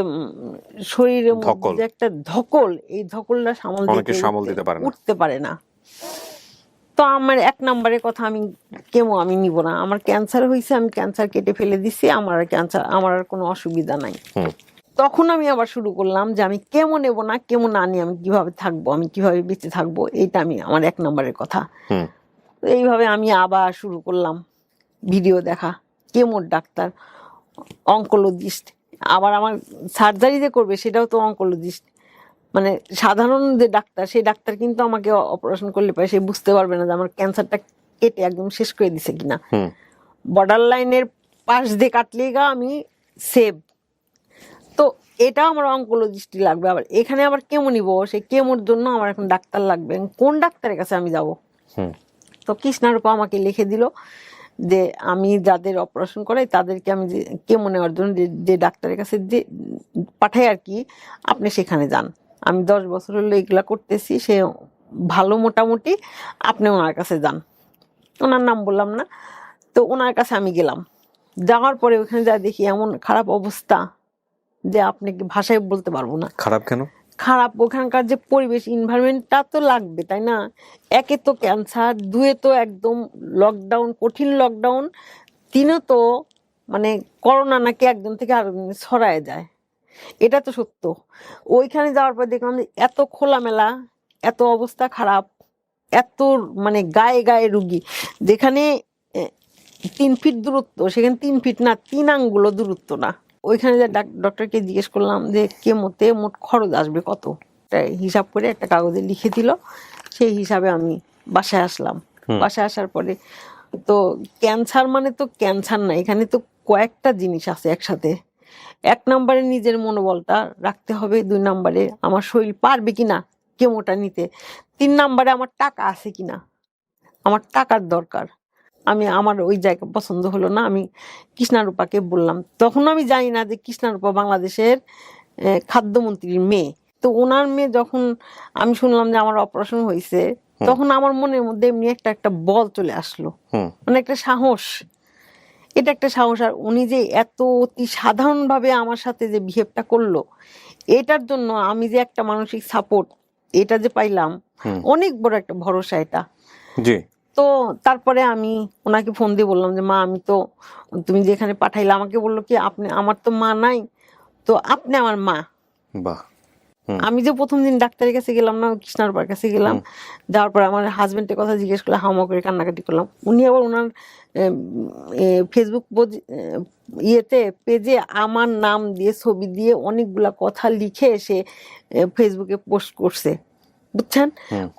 Speaker 1: শরীরের মধ্যে যে একটা ধকল, এই ধকলটা সামাল দিতে উঠতে পারে না। তো আমার 1 নম্বরের কথা, কেমো আমি নিব না। আমার ক্যান্সার হয়েছে, আমি ক্যান্সার কেটে ফেলে দিছি, আমার আর কোনো অসুবিধা নাই। তখন আমি আবার শুরু করলাম যে আমি কেমো নেব না, কেমো না নিয়ে আমি কিভাবে থাকবো, আমি কিভাবে বেঁচে থাকবো, এইটা আমার 1 নম্বরের কথা। তো এইভাবে আমি আবার শুরু করলাম ভিডিও দেখা, কেমোর ডাক্তার, অনকোলজিস্ট, আবার আমার সার্জারি যে করবে সেটাও তো অনকোলজিস্ট। মানে সাধারণ যে ডাক্তার, সেই ডাক্তার কিন্তু আমাকে অপারেশন করলে পারে সে বুঝতে পারবে না যে আমার ক্যান্সারটা কেটে একদম শেষ করে দিছে কিনা। বর্ডার লাইনের পাশ দিয়ে কাটলেই আমি সেভ। তো এটা আমার অনকোলজিস্টই লাগবে। আবার এখানে আবার কেমো নিব, সেই কেমোর জন্য আমার এখন ডাক্তার লাগবে, কোন ডাক্তারের কাছে আমি যাব? তো কৃষ্ণারূপা আমাকে লিখে দিল যে আমি যাদের অপারেশন করাই তাদেরকে আমি কেমো নেওয়ার জন্য যে ডাক্তারের কাছে যে পাঠাই আর কি, আপনি সেখানে যান। আমি 10 বছর হলো এগুলা করতেছি, সে ভালো মোটামুটি, আপনি ওনার কাছে যান। ওনার নাম বললাম না, তো ওনার কাছে আমি গেলাম। যাওয়ার পরে ওখানে যা দেখি এমন খারাপ অবস্থা যে আপনি ভাষায় বলতে পারবো না।
Speaker 2: খারাপ কেন? খারাপ
Speaker 1: ওখানকার যে পরিবেশ, এনভায়রনমেন্টটা তো লাগবে, তাই না? একে তো ক্যান্সার, 2 তো একদম লকডাউন, কঠিন লকডাউন, 3 তো মানে করোনা নাকি একজন থেকে আরেকজনে ছড়ায় যায়, এটা তো সত্য। ওইখানে যাওয়ার পর দেখলাম যে এত খোলামেলা, এত অবস্থা খারাপ, এত মানে গায়ে গায়ে রুগী, যেখানে 3 ফিট দূরত্ব সেখানে 3 ফিট না, 3 আঙ্গুলও দূরত্ব না। ওইখানে যে ডক্টরকে জিজ্ঞেস করলাম যে কেমোতে মোট খরচ আসবে কত, হিসাব করে একটা কাগজে লিখে দিল। সেই হিসাবে আমি বাসায় আসলাম। বাসায় আসার পরে তো ক্যান্সার মানে তো ক্যান্সার না, এখানে তো কয়েকটা জিনিস আছে একসাথে। 1 নম্বরে নিজের মনোবলটা রাখতে হবে, 2 নম্বরে আমার শরীর পারবে কিনা কেমোটা নিতে, 3 নম্বরে আমার টাকা আছে কিনা, আমার টাকার দরকার। আমার ওই জায়গা পছন্দ হলো না, আমি কৃষ্ণারূপাকে বললাম। তখন আমি জানি না যে কৃষ্ণারূপা বাংলাদেশের খাদ্যমন্ত্রীর মেয়ে। তো ওনার মেয়ে যখন আমি শুনলাম যে আমার অপারেশন হয়েছে, তখন আমার মনের মধ্যে এমনি একটা বল চলে আসলো, মানে একটা সাহস। এটা একটা সাহস। আর উনি যে এত অতি সাধারণ ভাবে আমার সাথে যে বিহেভটা করলো, এটার জন্য আমি যে একটা মানসিক সাপোর্ট এটা যে পাইলাম, অনেক বড় একটা ভরসা এটা।
Speaker 2: জি।
Speaker 1: তো তারপরে আমি ওনাকে ফোন দিয়ে বললাম যে মা, আমি তো, তুমি যেখানে পাঠাইলে, আমাকে বললো কি আপনি, আমার তো মা নাই, তো আপনি আমার মা।
Speaker 2: বাহ।
Speaker 1: আমি যে প্রথম দিন ডাক্তারের কাছে গেলাম না, কৃষ্ণারূপার কাছে গেলাম, যাওয়ার পর আমার হাজবেন্ডের কথা জিজ্ঞেস করলে হাওয়া করে কান্নাকাটি করলাম। উনি আবার ওনার ফেসবুক ইয়েতে পেজে আমার নাম দিয়ে ছবি দিয়ে অনেকগুলা কথা লিখে এসে ফেসবুকে পোস্ট করছে, বুঝছেন।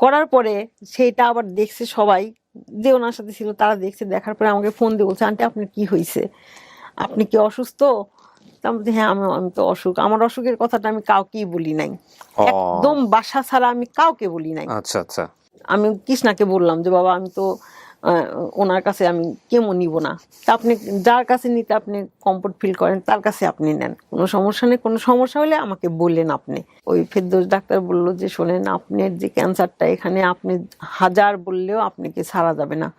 Speaker 1: করার পরে সেটা আবার দেখছে সবাই, যে ওনার সাথে ছিল তারা দেখছে। দেখার পরে আমাকে ফোন দিয়ে বলছে, আন্টি আপনার কি হয়েছে, আপনি কি অসুস্থ? হ্যাঁ, আমি তো অসুখ। আমার অসুখের কথাটা আমি কাউকেই বলি নাই, একদম বাসা ছাড়া আমি কাউকে বলি নাই।
Speaker 2: আচ্ছা আচ্ছা।
Speaker 1: আমি কৃষ্ণাকে বললাম যে বাবা, আমি তো ওনার কাছে আমি কেমন নিব না, তা আপনি যার কাছে নিতে আপনি কমফোর্ট ফিল করেন তার কাছে আপনি নেন, কোনো সমস্যা নেই। কোনো সমস্যা হলে আমাকে বললেন আপনি। ওই ফেরদৌস ডাক্তার বলল যে শোনেন, আপনার যে ক্যান্সারটা, এখানে আপনি হাজার বললেও আপনাকে ছাড়া যাবে না।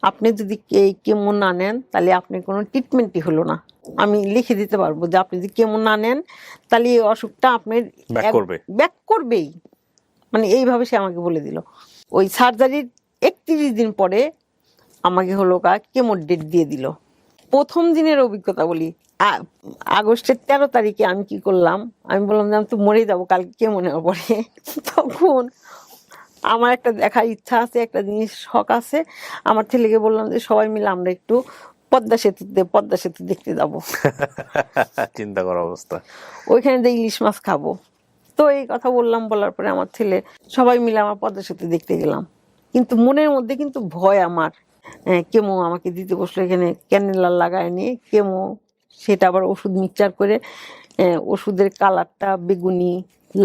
Speaker 1: আপনি যদি কেমো না নেন তাহলে আপনি কোনো ট্রিটমেন্টই হলো না। আমি লিখে দিতে পারবো যে আপনি যদি কেমো না নেন তাহলে এই অসুখটা আপনার ব্যাক করবেই। মানে এইভাবে সে আমাকে বলে দিল। ওই সার্জারির 31 দিন পরে আমাকে হলো কেমোর ডেট দিয়ে দিল। প্রথম দিনের অভিজ্ঞতা বলি, আগস্টের 13 তারিখে আমি কি করলাম, আমি বললাম যে আমি তো মরেই যাবো কালকে কেমো নেওয়ার পরে। তখন আমার একটা দেখার ইচ্ছা আছে, একটা জিনিস শখ আছে। আমার ছেলেকে বললাম যে সবাই মিলে আমরা একটু পদ্মা সেতু দেখতে যাবো।
Speaker 2: চিন্তা করার অবস্থা।
Speaker 1: ওইখানে যে ইলিশ মাছ খাবো। তো এই কথা বললাম, বলার পরে আমার ছেলে সবাই মিলে আমার পদ্মা সেতু দেখতে গেলাম। কিন্তু মনের মধ্যে কিন্তু ভয় আমার। কেমো আমাকে দিতে বসলো, এখানে ক্যানেলা লাগায় নিয়ে কেমো, সেটা আবার ওষুধ মিক্সচার করে, ওষুধের কালারটা বেগুনি,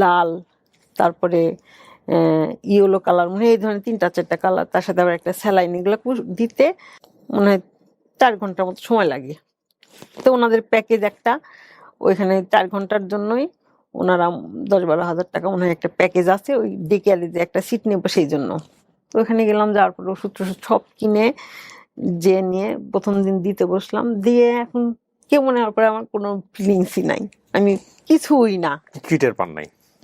Speaker 1: লাল, তারপরে ইয়েলো কালার, মনে হয় এই ধরনের 3-4টা কালার, তার সাথে আবার একটা স্যালাইন, এগুলো দিতে মনে হয় 4 ঘন্টার মতো সময় লাগে। তো ওনাদের প্যাকেজ একটা, ওইখানে 4 ঘন্টার জন্যই ওনারা 10-12 হাজার টাকা মনে হয় একটা প্যাকেজ আছে, ওই ডেকে যে একটা সিট নেবো সেই জন্য। তো ওখানে গেলাম, যাওয়ার পর ওষুধ টষুধ সব কিনে যে নিয়ে প্রথম দিন দিতে বসলাম। দিয়ে এখন কেমন নেওয়ার পরে আমার কোনো ফিলিংসই নাই, আমি কিছুই না,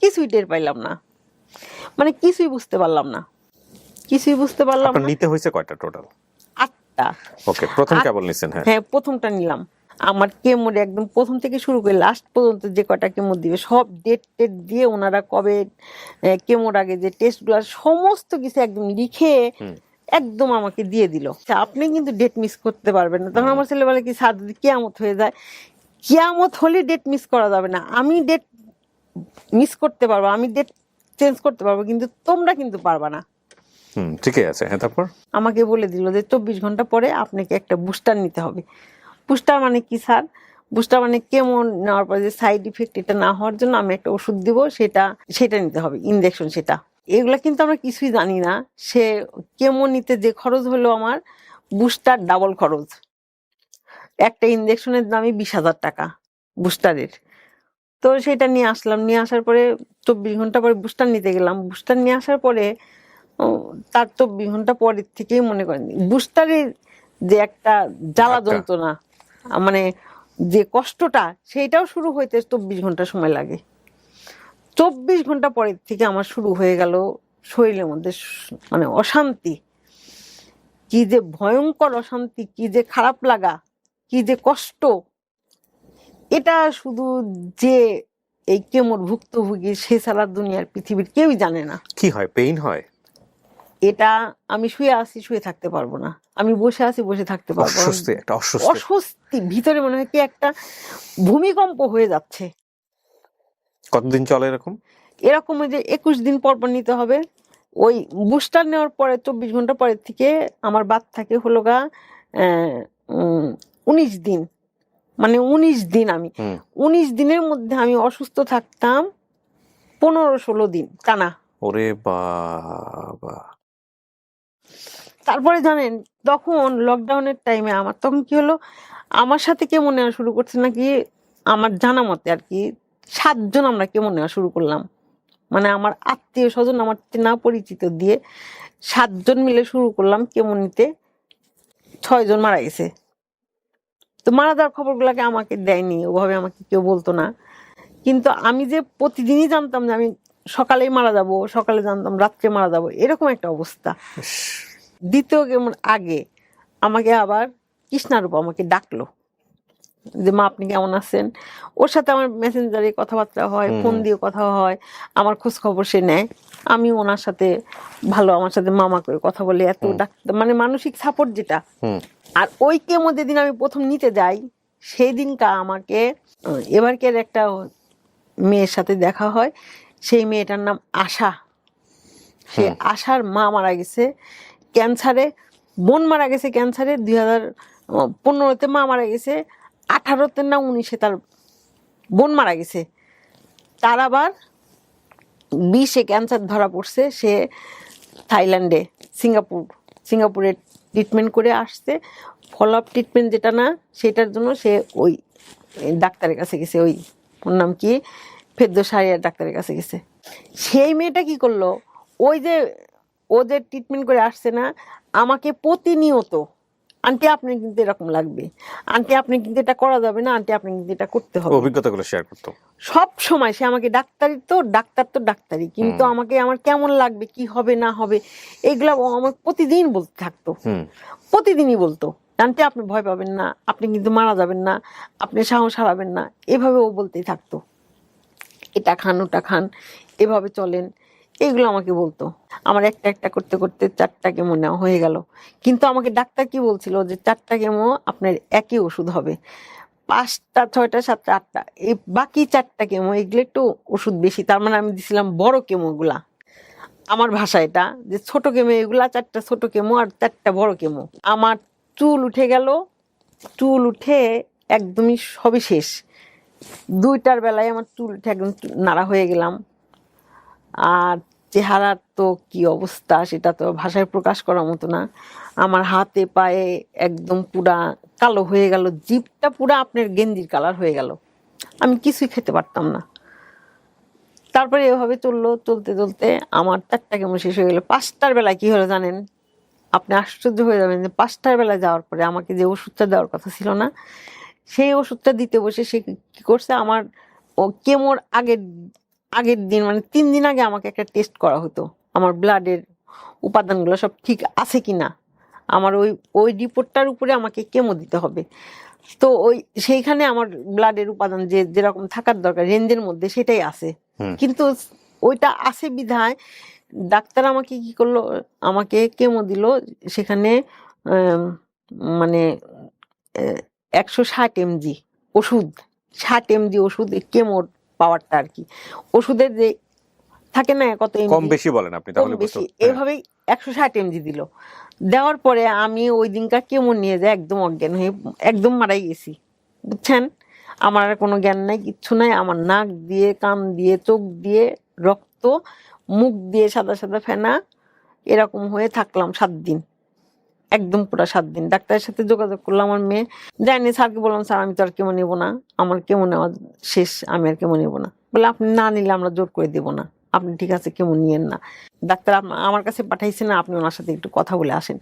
Speaker 1: কিছুই টের পাইলাম না, মানে কিছুই বুঝতে পারলাম না।
Speaker 2: নিতে হয়েছে কয়টা টোটাল?
Speaker 1: 8টা।
Speaker 2: ওকে, প্রথম কেবল নিছেন?
Speaker 1: হ্যাঁ, প্রথমটা নিলাম। আমার কেমোর একদম প্রথম থেকে শুরু করে লাস্ট পর্যন্ত যে কটা কেমো দিবে সব ডেট দিয়ে ওনারা কবে কেমোর আগে যে টেস্টগুলো সমস্ত কিছু একদম লিখে একদম আমাকে দিয়ে দিল। আপনি কিন্তু ডেট মিস করতে পারবেন না। তখন আমার ছেলে বলে কি, স্যার যদি কিয়ামত হয়ে যায়, কিয়ামত হলে ডেট মিস করা যাবে না। আমি ডেট মিস করতে পারবো, আমি ডেট চেঞ্জ করতে পারবো, কিন্তু তোমরা কিন্তু পারবা না।
Speaker 2: ঠিকই আছে। হ্যাঁ, তারপর
Speaker 1: আমাকে বলে দিল যে 24 ঘন্টা পরে আপনাকে একটা বুস্টার নিতে হবে। বুস্টার মানে কি স্যার? বুস্টার মানে কেমন নেওয়ার পরে যে সাইড ইফেক্ট এটা না হওয়ার জন্য আমি একটা ওষুধ দিব, সেটা নিতে হবে, ইনজেকশন। সেটা এগুলা কিন্তু আমরা কিছুই জানি না। সে কেমো নিতে যে খরচ হলো আমার, বুস্টার ডাবল খরচ। একটা ইনজেকশনের দামই 20,000 টাকা বুস্টারের। তো সেটা নিয়ে আসলাম, নিয়ে আসার পরে 24 ঘন্টা পরে বুস্টার নিতে গেলাম। বুস্টার নিয়ে আসার পরে তার 24 ঘন্টা পরের থেকেই মনে করেন বুস্টারের যে একটা জ্বালা যন্ত্রণা, মানে যে কষ্টটা, সেইটাও শুরু হইতে 24 ঘন্টা সময় লাগে। 24 ঘন্টা পরের থেকে আমার শুরু হয়ে গেল শরীরের মধ্যে মানে অশান্তি, কি যে ভয়ঙ্কর অশান্তি, কি যে খারাপ লাগা। কি যে কষ্ট, এটা শুধু যে এই কেমোর ভুক্তভোগী সে ছাড়া দুনিয়ার পৃথিবীর কেউই জানে না।
Speaker 2: কি হয়, পেইন হয়?
Speaker 1: এটা আমি শুয়ে আছি, শুয়ে থাকতে পারবো না, আমি বসে আছি, বসে থাকতে পারবো না।
Speaker 2: অস্বস্তি, একটা অস্বস্তি।
Speaker 1: অস্বস্তি ভিতরে, মনে হয় কি একটা ভূমিকম্প হয়ে যাচ্ছে।
Speaker 2: কতদিন চলে এরকম?
Speaker 1: এরকম যে 21 দিন পর পর নিতে হবে। ওই বুস্টার নেওয়ার পরে 24 ঘন্টা পরের থেকে আমার বাত থাকে হলো গা 19 দিন, মানে 19 দিন আমি 19 দিনের মধ্যে আমি অসুস্থ থাকতাম 15-16 দিন টানা।
Speaker 2: ওরে বাবা।
Speaker 1: তারপরে জানেন তখন লকডাউনের টাইমে আমার তখন কি হলো, আমার সাথে কেমন নেওয়া শুরু করছে নাকি, আমার জানা মতে আর কি 7 জন আমরা কেমন নেওয়া শুরু করলাম, মানে আমার আত্মীয় স্বজন, আমার চেনা পরিচিত দিয়ে 7 জন মিলে শুরু করলাম কেমন নিতে। 6 জন মারা গেছে। তো মারা যাওয়ার খবরগুলোকে আমাকে দেয়নি, ওভাবে আমাকে কেউ বলতো না। কিন্তু আমি যে প্রতিদিনই জানতাম যে আমি সকালেই মারা যাব, সকালে জানতাম রাত্রে মারা যাব, এরকম একটা অবস্থা। দ্বিতীয় কেমন আগে আমাকে আবার কৃষ্ণারূপ আমাকে ডাকলো যে মা আপনি কেমন আছেন। ওর সাথে আমার মেসেঞ্জারে কথাবার্তা হয়, ফোন দিয়ে কথা হয়, আমার খোঁজ খবর সে নেয়। আমি ওনার সাথে ভালো, আমার সাথে মামা করে কথা বলে, এত ডাক্তার মানে মানসিক সাপোর্ট যেটা। আর ওই কেমো যেদিন আমি প্রথম নিতে যাই সেই দিনকা আমাকে এবারকের একটা মেয়ের সাথে দেখা হয়। সেই মেয়েটার নাম আশা। সে আশার মা মারা গেছে ক্যান্সারে, বোন মারা গেছে ক্যান্সারে 2015-তে, মা মারা গেছে 18-তে না 19-এ তার বোন মারা গেছে। তার আবার 20-এ ক্যান্সার ধরা পড়ছে। সে থাইল্যান্ডে, সিঙ্গাপুরে ট্রিটমেন্ট করে আসছে। ফলো আপ ট্রিটমেন্ট যেটা না, সেটার জন্য সে ওই ডাক্তারের কাছে গেছে, ওই ওর নাম কি ফেদ্দোসারিয়ার ডাক্তারের কাছে গেছে। সেই মেয়েটা কি করলো, ওই যে ও যে ট্রিটমেন্ট করে আসছে না, আমাকে প্রতিনিয়ত আন্টি আপনি কিন্তু এরকম লাগবে, আন্টি আপনি কিন্তু এটা করা যাবে না, আন্টি আপনি কিন্তু এটা করতে হবে,
Speaker 2: অভিজ্ঞতাগুলো শেয়ার করতো
Speaker 1: সব সময়। সে আমাকে ডাক্তারি কিন্তু আমাকে আমার কেমন লাগবে, কি হবে না হবে, এগুলা ও আমাকে প্রতিদিন বলতে থাকতো। প্রতিদিনই বলতো আন্টি আপনি ভয় পাবেন না, আপনি কিন্তু মারা যাবেন না, আপনি সাহস হারাবেন না, এভাবে ও বলতেই থাকতো। এটা খান, ওটা খান, এভাবে চলেন, এইগুলো আমাকে বলতো। আমার একটা একটা করতে করতে 4টা কেমো নেওয়া হয়ে গেল। কিন্তু আমাকে ডাক্তার কি বলছিল যে 4টা কেমো আপনার একই ওষুধ হবে, 5টা 6টা 7টা 8টা, এই বাকি 4টা কেমো এগুলো একটু ওষুধ বেশি। তার মানে আমি দিছিলাম বড় কেমোগুলা। আমার ভাষা এটা যে ছোট কেমো এগুলা 4টা ছোট কেমো আর 4টা বড় কেমো। আমার চুল উঠে গেল, চুল উঠে একদমই সবই শেষ। 2টার বেলায় আমার চুল উঠে একদম নাড়া হয়ে গেলাম। আর চেহারার তো কি অবস্থা সেটা তো ভাষায় প্রকাশ করার মতো না। আমার হাতে পায়ে একদম পুরা কালো হয়ে গেল, জিভটা পুরা আপনার গেঞ্জির কালার হয়ে গেল, আমি কিছুই খেতে পারতাম না। তারপরে এভাবে চলতে চলতে আমার 4টা কেমো শেষ হয়ে গেল। 5টার বেলায় কি হলো জানেন, আপনি আশ্চর্য হয়ে যাবেন যে 5টার বেলায় যাওয়ার পরে আমাকে যে ওষুধটা দেওয়ার কথা ছিল না, সেই ওষুধটা দিতে বসে সে কি করছে, আমার ও কেমোর আগের দিন মানে 3 দিন আগে আমাকে একটা টেস্ট করা হতো, আমার ব্লাডের উপাদানগুলো সব ঠিক আছে কিনা। আমার ওই রিপোর্টটার উপরে আমাকে কেমো দিতে হবে। তো সেইখানে আমার ব্লাডের উপাদান যেরকম থাকার দরকার রেঞ্জের মধ্যে সেটাই আছে, কিন্তু ওইটা আছে বিধায় ডাক্তার আমাকে কি করলো, আমাকে কেমো দিল। সেখানে মানে 160 mg ওষুধ, 60 mg ওষুধ, কেমোর পাওয়ারটা আর কি। ওষুধের যে থাকে না কত
Speaker 2: কম বেশি বলেন আপনি, তাহলে
Speaker 1: বেশি, এভাবেই 160 mg দিল। দেওয়ার পরে আমি ওই দিনকার কেমো নিয়ে যায় একদম অজ্ঞান হয়ে একদম মারাই গেছি, বুঝছেন। আমার আর কোনো জ্ঞান নাই, কিচ্ছু নাই। আমার নাক দিয়ে, কান দিয়ে, চোখ দিয়ে রক্ত, মুখ দিয়ে সাদা সাদা ফেনা, এরকম হয়ে থাকলাম 7 দিন, একদম পুরো 7 দিন। ডাক্তারের সাথে যোগাযোগ করলাম, আমার মেয়ে যায়নি। স্যারকে বললাম স্যার আমি তো আর কেমো নেবো না, আমার কেমো নেওয়া শেষ, আমি আর কেমো নেবো না। বলে আপনি না নিলে আমরা জোর করে দেবো না, আপনি ঠিক আছে কেমো নিয়েন না। ডাক্তার আমার কাছে পাঠাইছে না, আপনি ওনার সাথে একটু কথা বলে আসেন।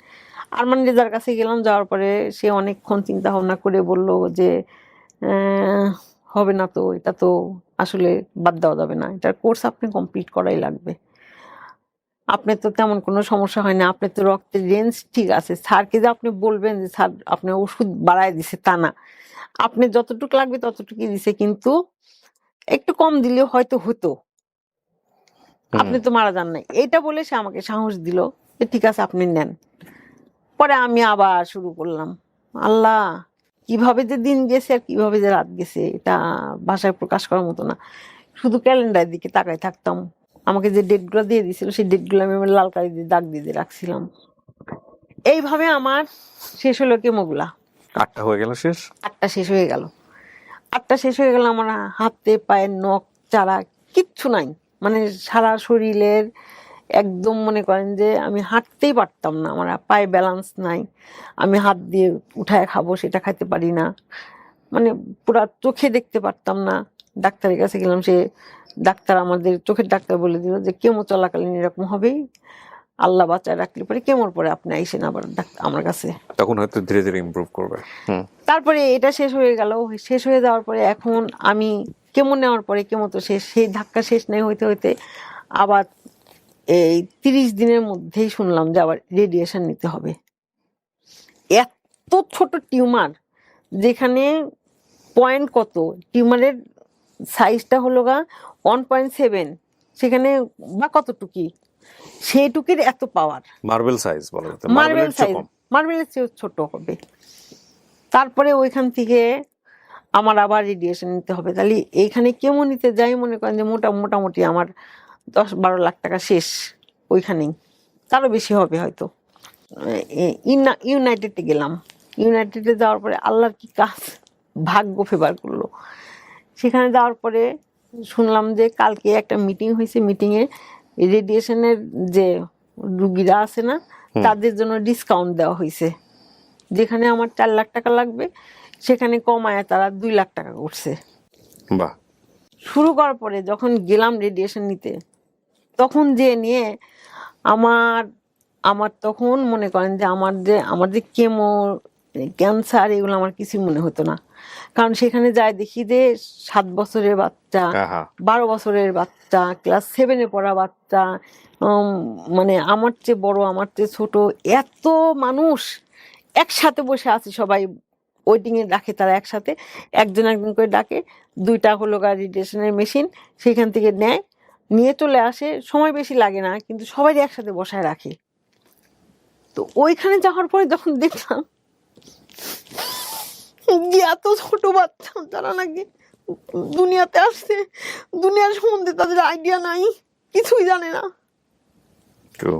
Speaker 1: আরমান রেজার কাছে গেলাম, যাওয়ার পরে সে অনেকক্ষণ চিন্তা ভাবনা করে বলল যে হবে না, তো এটা তো আসলে বাদ দেওয়া যাবে না, এটার কোর্স আপনি কমপ্লিট করাই লাগবে। আপনার তো তেমন কোনো সমস্যা হয় না, আপনার তো রক্তের রেঞ্জ ঠিক আছে, স্যারকে যে আপনি বলবেন যে স্যার আপনার ওষুধ বাড়ায় দিছে তা না, আপনি যতটুকু লাগবে ততটুকুই দিছে, কিন্তু একটু কম দিলে হয়তো হতো, আপনি তো মারা যান নাই। এটা বলে সে আমাকে সাহস দিল যে ঠিক আছে আপনি নেন। পরে আমি আবার শুরু করলাম। আল্লাহ, কিভাবে যে দিন গেছে আর কিভাবে যে রাত গেছে এটা ভাষায় প্রকাশ করার মতো না। শুধু ক্যালেন্ডারের দিকে তাকাই থাকতাম, আমাকে যে ডেটগুলো দিয়ে দিয়েছিল সেই ডেটগুলো আমি আমার লাল কালি দিয়ে দাগ দিয়ে দিয়ে রাখছিলাম। এইভাবে আমার শেষ হলো কেমোগুলা।
Speaker 2: 8টা হয়ে গেল শেষ।
Speaker 1: 8টা শেষ হয়ে গেল। 8টা শেষ হয়ে গেল, আমার হাতে পায়ের নখ চারা কিচ্ছু নাই, মানে সারা শরীরের একদম মনে করেন যে আমি হাঁটতেই পারতাম না, আমার পায়ে ব্যালেন্স নাই, আমি হাত দিয়ে উঠায় খাবো সেটা খাইতে পারি না, মানে পুরা চোখে দেখতে পারতাম না। ডাক্তারের কাছে গেলাম, সে ডাক্তার আমাদের চোখের ডাক্তার বলে দিল যে কেমো চলাকালীন এরকম হবেই, আল্লাহ বাঁচায় রাখলে পরে কেমোর পরে আপনি আইসেন আবার আমার কাছে,
Speaker 2: তখন হয়তো ধীরে ধীরে ইমপ্রুভ করবে।
Speaker 1: তারপরে এটা শেষ হয়ে গেল। শেষ হয়ে যাওয়ার পরে এখন আমি কেমো নেওয়ার পরে কেমো তো শেষ, সেই ধাক্কা শেষ নেই হইতে হইতে আবার এই 30 দিনের মধ্যেই শুনলাম যে আবার রেডিয়েশন নিতে হবে। এত ছোট টিউমার, যেখানে পয়েন্ট কত, টিউমারের সাইজটা হলো গা 1.7, সেখানে বা কতটুকি, সেইটুকির এত পাওয়ার,
Speaker 2: মার্বেল সাইজ বলা যেত,
Speaker 1: মার্বেল
Speaker 2: মার্বেলের চেয়ে
Speaker 1: সাইজ,
Speaker 2: কম।
Speaker 1: মার্বেলের চেয়ে ছোট হবে। তারপরে ওইখান থেকে আমার আবার রেডিয়েশন নিতে হবে। তাহলে এইখানে কেমো নিতে যাই মনে করেন যে মোটামুটি আমার 10-12 লাখ টাকা শেষ ওইখানেই, তারও বেশি হবে হয়তো। ইউনাইটেডে গেলাম। ইউনাইটেডে যাওয়ার পরে আল্লাহর কি কাজ, ভাগ্য ফেভার করলো। সেখানে যাওয়ার পরে শুনলাম যে কালকে একটা মিটিং হয়েছে, মিটিংয়ে রেডিয়েশনের যে রুগীরা আছে না তাদের জন্য ডিসকাউন্ট দেওয়া হয়েছে। যেখানে আমার 4 লাখ টাকা লাগবে সেখানে কমায় তারা 2 লাখ টাকা করছে।
Speaker 2: বাহ।
Speaker 1: শুরু করার পরে যখন গেলাম রেডিয়েশন নিতে, তখন যে নিয়ে আমার আমার তখন মনে করেন যে আমার যে কেমো, ক্যান্সার, এগুলো আমার কিছুই মনে হতো না। কারণ সেখানে যাই দেখি যে 7 বছরের বাচ্চা,
Speaker 2: আহা।
Speaker 1: 12 বছরের বাচ্চা, ক্লাস 7-এ পড়া বাচ্চা, মানে আমার চেয়ে বড়, আমার চেয়ে ছোট, এত মানুষ একসাথে বসে আছে, সবাই ওয়েটিং এ রাখে, তারা একসাথে একজন একজন করে ডাকে, 2টা হলো রেডিয়েশনের মেশিন, সেখান থেকে নেয়, নিয়ে চলে আসে, সময় বেশি লাগে না, কিন্তু সবাই একসাথে বসায় রাখে। তো ওইখানে যাওয়ার পরে যখন দেখলাম যে এত ছোট বাচ্চা, তারা নাকি দুনিয়াতে আসছে, দুনিয়ার সম্বন্ধে তাদের আইডিয়া নাই, কিছুই জানে না।
Speaker 2: ট্রু।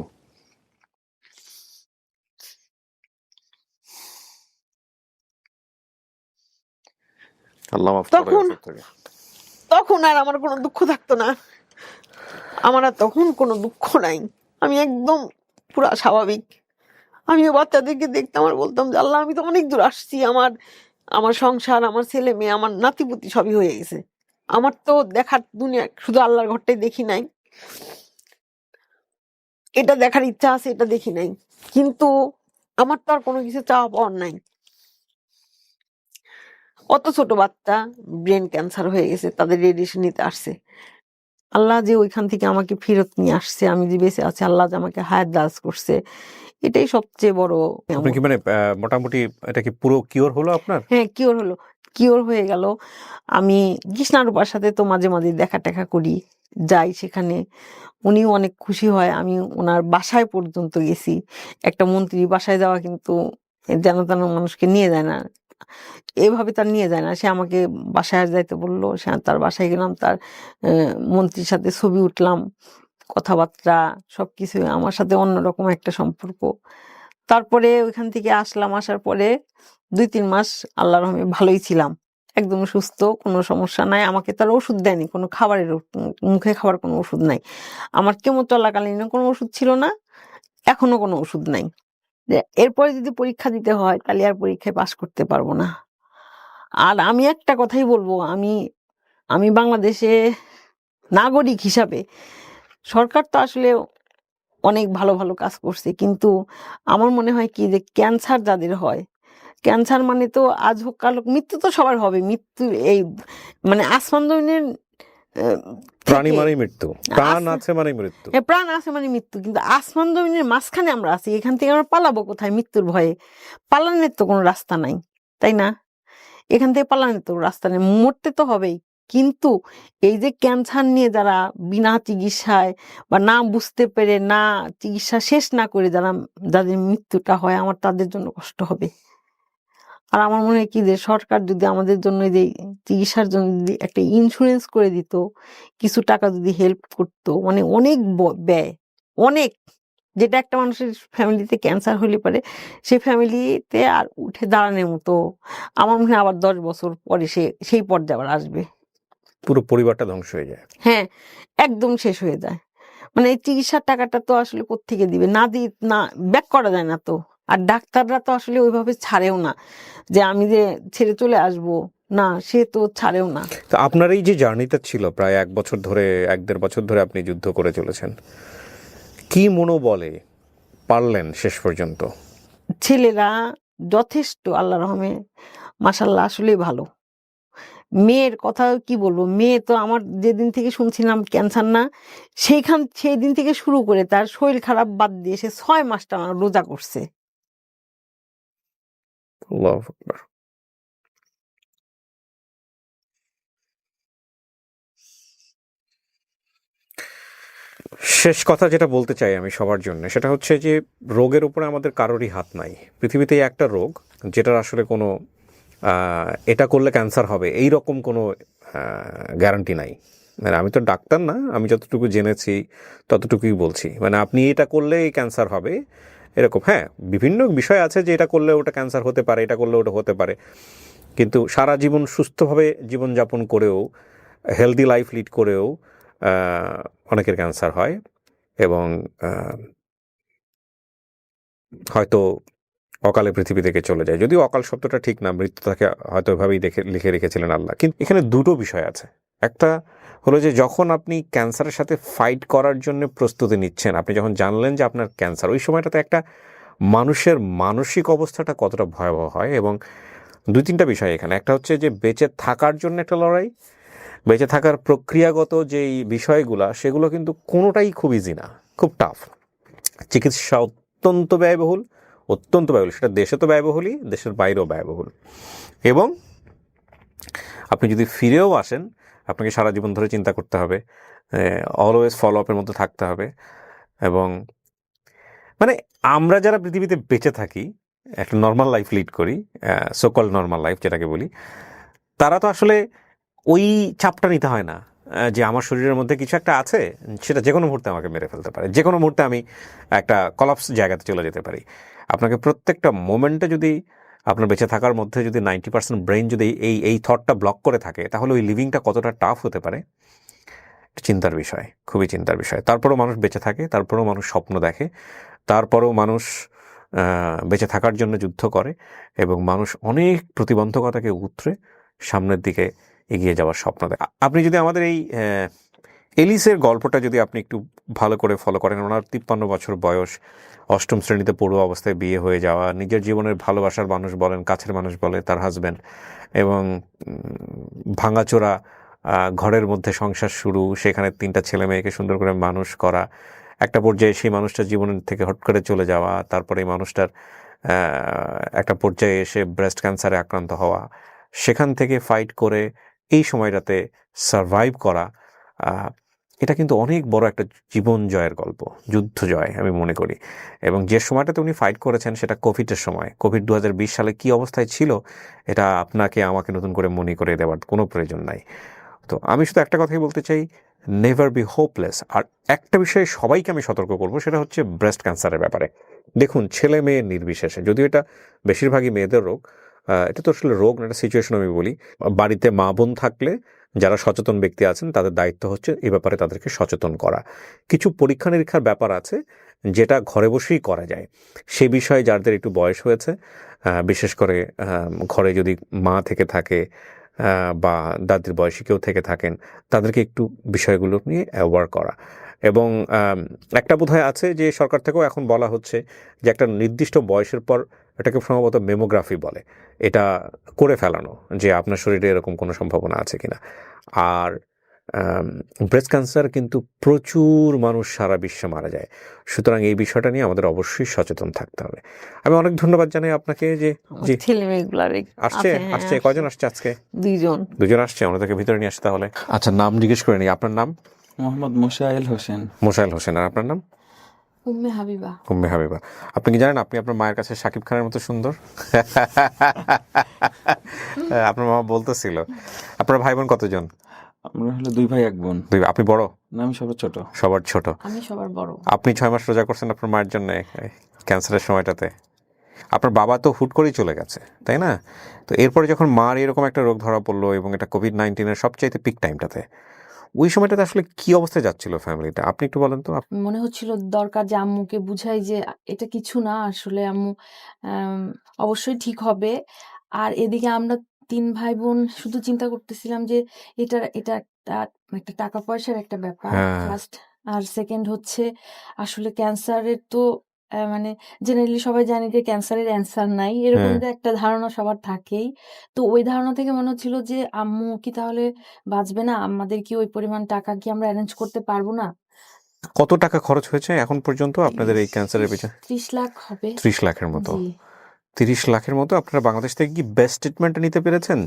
Speaker 2: আল্লাহ মাফ করে
Speaker 1: তখন
Speaker 2: এসব থেকে।
Speaker 1: তখন আর আমার কোনো দুঃখ থাকতো না, আমার আর তখন কোনো দুঃখ নাই, আমি একদম পুরা স্বাভাবিক। আমিও বাচ্চাদেরকে দেখতাম আর বলতাম যে আল্লাহ, আমি তো অনেক দূর আসছি, আমার সংসার, আমার ছেলে মেয়ে, আমার নাতিপুতি সবই হয়ে গেছে, আমার তো দেখার দুনিয়া শুধু আল্লাহর ঘরটাই দেখি নাই, এটা দেখার ইচ্ছা আছে, এটা দেখি নাই, কিন্তু আমার তো আর কোনো কিছু চাওয়া পাওয়ার নাই। অত ছোট বাচ্চা ব্রেন ক্যান্সার হয়ে গেছে, তাদের রেডিয়েশন নিতে আসছে, আল্লাহ যে ওইখান থেকে আমাকে ফেরত নিয়ে আসছে, আমি যে বেঁচে আছি, আল্লাহ যে আমাকে হায়াত দারাজ করছে, এটাই সবচেয়ে বড়।
Speaker 2: আপনি কি মানে মোটামুটি এটা কি পুরো কিওর হলো আপনার?
Speaker 1: হ্যাঁ, কিওর হলো, কিওর হয়ে গেল। আমি কৃষ্ণারূপার সাথে তো মাঝে মাঝে দেখা টেকা করি, যাই সেখানে, উনিও অনেক খুশি হয়। আমি ওনার বাসায় পর্যন্ত গেছি, একটা মন্ত্রী বাসায় যাওয়া কিন্তু যেন তেন মানুষকে নিয়ে যায় না, এভাবে তার নিয়ে যায় না, সে আমাকে বাসায় যাইতে বললো, সে তার বাসায় গেলাম, তার মন্ত্রীর সাথে ছবি উঠলাম, কথাবার্তা সবকিছু আমার সাথে অন্যরকম একটা সম্পর্ক। তারপরে ওইখান থেকে আসলাম, আসার পরে 2-3 মাস আল্লাহর রহমতে ভালোই ছিলাম, একদম সুস্থ, কোনো সমস্যা নাই। আমাকে তার ওষুধ দেয়নি, কোনো খাবারের মুখে খাবার কোনো ওষুধ নাই, আমার কেমো চলাকালীন কোনো ওষুধ ছিল না, এখনো কোনো ওষুধ নাই। যে এরপরে যদি পরীক্ষা দিতে হয় তাহলে আর পরীক্ষায় পাশ করতে পারবো না। আর আমি একটা কথাই বলবো, আমি বাংলাদেশে নাগরিক হিসাবে, সরকার তো আসলে অনেক ভালো ভালো কাজ করছে, কিন্তু আমার মনে হয় কি যে ক্যান্সার যাদের হয়, ক্যান্সার মানে তো আজ হোক কাল হোক, মৃত্যু তো সবার হবে, মৃত্যু এই মানে আসমান জমিনের
Speaker 2: প্রাণী মানেই মৃত্যু, প্রাণ
Speaker 1: আস-
Speaker 2: আছে মানে মৃত্যু।
Speaker 1: প্রাণ আছে মানে মৃত্যু, কিন্তু আসমান জমিনের মাঝখানে আমরা আছি, এখান থেকে আমরা পালাবো কোথায়? মৃত্যুর ভয়ে পালানোর তো কোনো রাস্তা নাই, তাই না? এখান থেকে পালানোর তো রাস্তা নেই, মরতে তো হবেই। কিন্তু এই যে ক্যান্সার নিয়ে যারা বিনা চিকিৎসায় বা না বুঝতে পেরে, না চিকিৎসা শেষ না করে যাদের মৃত্যুটা হয়, আমার তাদের জন্য কষ্ট হবে। আর আমার মনে হয় কি, যে সরকার যদি আমাদের জন্য এই যে চিকিৎসার জন্য যদি একটা ইন্স্যুরেন্স করে দিত, কিছু টাকা যদি হেল্প করতো, মানে অনেক ব্যয়, অনেক, যেটা একটা মানুষের ফ্যামিলিতে ক্যান্সার হলে পারে সেই ফ্যামিলিতে আর উঠে দাঁড়ানোর মতো, আমার মনে হয় আবার 10 বছর পরে সেই পর্যায়ে আবার আসবে।
Speaker 2: পুরো পরিবারটা ধ্বংস হয়ে যায়।
Speaker 1: হ্যাঁ, একদম শেষ হয়ে যায়। মানে এই চিকিৎসার টাকাটা তো আসলে কোত্থেকে দিবে? না ব্যাক করা যায় না তো। আর ডাক্তাররা তো আসলে ওইভাবে ছাড়েও না, যে আমি যে ছেড়ে চলে আসব, না, সে তো ছাড়েও না।
Speaker 2: তো আপনার এই যে জার্নিটা ছিল প্রায় 1 বছর ধরে, 1-1.5 বছর ধরে আপনি যুদ্ধ করে চলেছেন, কি মনোবলে পারলেন শেষ পর্যন্ত?
Speaker 1: ছেলেরা যথেষ্ট, আল্লাহ রহমে, মাশাল্লাহ, আসলেই ভালো। মেয়ের কথা কি বলবো, মেয়ে তো আমার যেদিন থেকে শুনছিলাম ক্যান্সার না, সেই দিন থেকে শুরু করে তার শরীর খারাপ বাদ দিয়ে সে 6 মাস টানা রোজা করছে।
Speaker 2: আল্লাহু আকবার। শেষ কথা যেটা বলতে চাই আমি সবার জন্য, সেটা হচ্ছে যে রোগের উপরে আমাদের কারোরই হাত নাই। পৃথিবীতে একটা রোগ যেটার আসলে কোনো এটা করলে ক্যান্সার হবে এই রকম কোনো গ্যারান্টি নাই। মানে আমি তো ডাক্তার না, আমি যতটুকু জেনেছি ততটুকুই বলছি। মানে আপনি এটা করলে এই ক্যান্সার হবে এরকম, হ্যাঁ বিভিন্ন বিষয় আছে যে এটা করলে ওটা ক্যান্সার হতে পারে, এটা করলে ওটা হতে পারে, কিন্তু সারা জীবন সুস্থভাবে জীবনযাপন করেও, হেলদি লাইফ লিড করেও অনেকের ক্যান্সার হয় এবং হয়তো অকালে পৃথিবী থেকে চলে যায়। যদিও অকাল শব্দটা ঠিক না, মৃত্যু তাকে হয়তো এভাবেই লিখে রেখেছিলেন আল্লাহ। কিন্তু এখানে দুটো বিষয় আছে। একটা হলো যে যখন আপনি ক্যান্সারের সাথে ফাইট করার জন্য প্রস্তুতি নিচ্ছেন, আপনি যখন জানলেন যে আপনার ক্যান্সার, ওই সময়টাতে একটা মানুষের মানসিক অবস্থাটা কতটা ভয়াবহ হয়। এবং 2-3টা বিষয় এখানে। একটা হচ্ছে যে বেঁচে থাকার জন্য একটা লড়াই, বেঁচে থাকার প্রক্রিয়াগত যেই বিষয়গুলো, সেগুলো কিন্তু কোনোটাই খুব ইজি না, খুব টাফ। চিকিৎসা অত্যন্ত ব্যয়বহুল, অত্যন্ত ব্যয়বহুল। সেটা দেশে তো ব্যয়বহুলই, দেশের বাইরেও ব্যয়বহুল। এবং আপনি যদি ফিরেও আসেন, আপনাকে সারা জীবন ধরে চিন্তা করতে হবে, অলওয়েজ ফলো আপের মধ্যে থাকতে হবে। এবং মানে আমরা যারা পৃথিবীতে বেঁচে থাকি, একটা নর্মাল লাইফ লিড করি, সোকল নর্মাল লাইফ যেটাকে বলি, তারা তো আসলে ওই চাপটা নিতে হয় না যে আমার শরীরের মধ্যে কিছু একটা আছে, সেটা যে কোনো মুহূর্তে আমাকে মেরে ফেলতে পারে, যে কোনো মুহূর্তে আমি একটা কলাপস জায়গাতে চলে যেতে পারি। আপনাকে প্রত্যেকটা মোমেন্টে যদি আপনার বেঁচে থাকার মধ্যে যদি 90% ব্রেন যদি এই থটটা ব্লক করে থাকে, তাহলে ওই লিভিংটা কতটা টাফ হতে পারে, চিন্তার বিষয়, খুবই চিন্তার বিষয়। তারপরেও মানুষ বেঁচে থাকে, তারপরেও মানুষ স্বপ্ন দেখে, তারপরেও মানুষ বেঁচে থাকার জন্য যুদ্ধ করে, এবং মানুষ অনেক প্রতিবন্ধকতাকে উতরে সামনের দিকে এগিয়ে যাওয়ার স্বপ্ন দেখে। আপনি যদি আমাদের এই এলিসের গল্পটা যদি আপনি একটু ভালো করে ফলো করেন, ওনার 53 বছর বয়স, 8ম শ্রেণীতে পড়ুয়া অবস্থায় বিয়ে হয়ে যাওয়া, নিজের জীবনের ভালোবাসার মানুষ বলেন, কাছের মানুষ বলে তার হাজব্যান্ড, এবং ভাঙাচোরা ঘরের মধ্যে সংসার শুরু, সেখানে 3টা ছেলে মেয়েকে সুন্দর করে মানুষ করা, একটা পর্যায়ে সেই মানুষটার জীবনের থেকে হট করে চলে যাওয়া, তারপরে এই মানুষটার একটা পর্যায়ে এসে ব্রেস্ট ক্যান্সারে আক্রান্ত হওয়া, সেখান থেকে ফাইট করে এই সময়টাতে সারভাইভ করা, এটা কিন্তু অনেক বড় একটা জীবন জয়ের গল্প, যুদ্ধ জয় আমি মনে করি। এবং যে সময়টাতে উনি ফাইট করেছেন সেটা কোভিডের সময়। কোভিড 2020 সালে কী অবস্থায় ছিল, এটা আপনাকে আমাকে নতুন করে মনে করে দেওয়ার কোনো প্রয়োজন নাই। তো আমি শুধু একটা কথাই বলতে চাই, নেভার বি হোপলেস। আর একটা বিষয়ে সবাইকে আমি সতর্ক করবো, সেটা হচ্ছে ব্রেস্ট ক্যান্সারের ব্যাপারে। দেখুন, ছেলে মেয়ে নির্বিশেষে, যদিও এটা বেশিরভাগই মেয়েদের রোগ, এটা তো আসলে রোগ না, একটা সিচুয়েশন আমি বলি। বাড়িতে মা বোন থাকলে যারা সচেতন ব্যক্তি আছেন, তাদের দায়িত্ব হচ্ছে এ ব্যাপারে তাদেরকে সচেতন করা। কিছু পরীক্ষা নিরীক্ষার ব্যাপার আছে যেটা ঘরে বসেই করা যায়। সে বিষয়ে যাদের একটু বয়স হয়েছে, বিশেষ করে ঘরে যদি মা থেকে থাকে বা দাদির বয়সী কেউ থেকে থাকেন, তাদেরকে একটু বিষয়গুলো নিয়ে অ্যাওয়ার করা। এবং একটা বোধহয় আছে যে সরকার থেকেও এখন বলা হচ্ছে যে একটা নির্দিষ্ট বয়সের পর, এটাকে সম্ভবত মেমোগ্রাফি বলে, এটা করে ফেলানো, যে আপনার শরীরে এরকম কোনো সম্ভাবনা আছে কিনা। আর ব্রেস্ট ক্যান্সার কিন্তু প্রচুর মানুষ সারা বিশ্বে মারা যায়, সুতরাং এই বিষয়টা নিয়ে আমাদের অবশ্যই সচেতন থাকতে হবে। আমি অনেক ধন্যবাদ জানাই আপনাকে যে জি
Speaker 1: ছেলে মেয়েগুলার
Speaker 2: আসছে আসছে কয়জন আসছে আজকে? দুজন আসছে, ওনাদেরকে ভিতরে নিয়ে আসতে তাহলে। আচ্ছা, নাম জিজ্ঞেস করে নিই, আপনার নাম?
Speaker 3: মোহাম্মদ মোশাইল হোসেন।
Speaker 2: মোশাইল হোসেন। আর আপনার নাম?
Speaker 4: উম্মে হাবিবা।
Speaker 2: উম্মে হাবিবা। আপনি কি জানেন আপনি আপনার মায়ের কাছে শাকিব খানের মতো সুন্দর? আপনার মামা বলতেছিল। আপনার ভাই বোন কতজন?
Speaker 3: আমরা হলো 2 ভাই 1 বোন।
Speaker 2: আপনি বড়?
Speaker 3: না, আমি সবার ছোট।
Speaker 2: সবার ছোট।
Speaker 4: আমি সবার বড়।
Speaker 2: আপনি 6 মাস রোজা করছেন আপনার মায়ের জন্য ক্যান্সারের সময়টাতে। আপনার বাবা তো হুট করেই চলে গেছে, তাই না? তো এরপরে যখন মার এরকম একটা রোগ ধরা পড়লো এবং এটা কোভিড-19 সবচাইতে পিক টাইমটাতে, ওই সময়টাতে আসলে কি অবস্থায় যাচ্ছিল ফ্যামিলিটা, আপনি একটু বলেন তো।
Speaker 4: মনে হচ্ছিল দরকার যে আম্মুকে বুঝাই যে এটা কিছু না, আসলে আম্মু অবশ্যই ঠিক হবে। আর এদিকে আমরা 3 ভাই বোন শুধু চিন্তা করতেছিলাম যে এটা এটা একটা টাকা পয়সার একটা ব্যাপার ফার্স্ট, আর সেকেন্ড হচ্ছে আসলে ক্যান্সারের তো মানে জেনারেলি সবাই জানে যে ক্যান্সারের অ্যান্সার নাই, এরকম যে একটা ধারণা সবার থাকেই। তো ওই ধারণা থেকে মনে হচ্ছিল যে আম্মু কি তাহলে বাঁচবে না, আমাদের কি ওই পরিমাণ টাকা কি আমরা অ্যারেঞ্জ করতে পারবো না।
Speaker 2: কত টাকা খরচ হয়েছে এখন পর্যন্ত আপনাদের এই ক্যান্সারের পিছনে?
Speaker 4: 30 লাখ হবে।
Speaker 2: 30 লাখের মতো?
Speaker 4: জি
Speaker 2: 30 লাখের মতো আপনারা বাংলাদেশ থেকে কি বেস্ট ট্রিটমেন্ট নিতে পেরেছেন?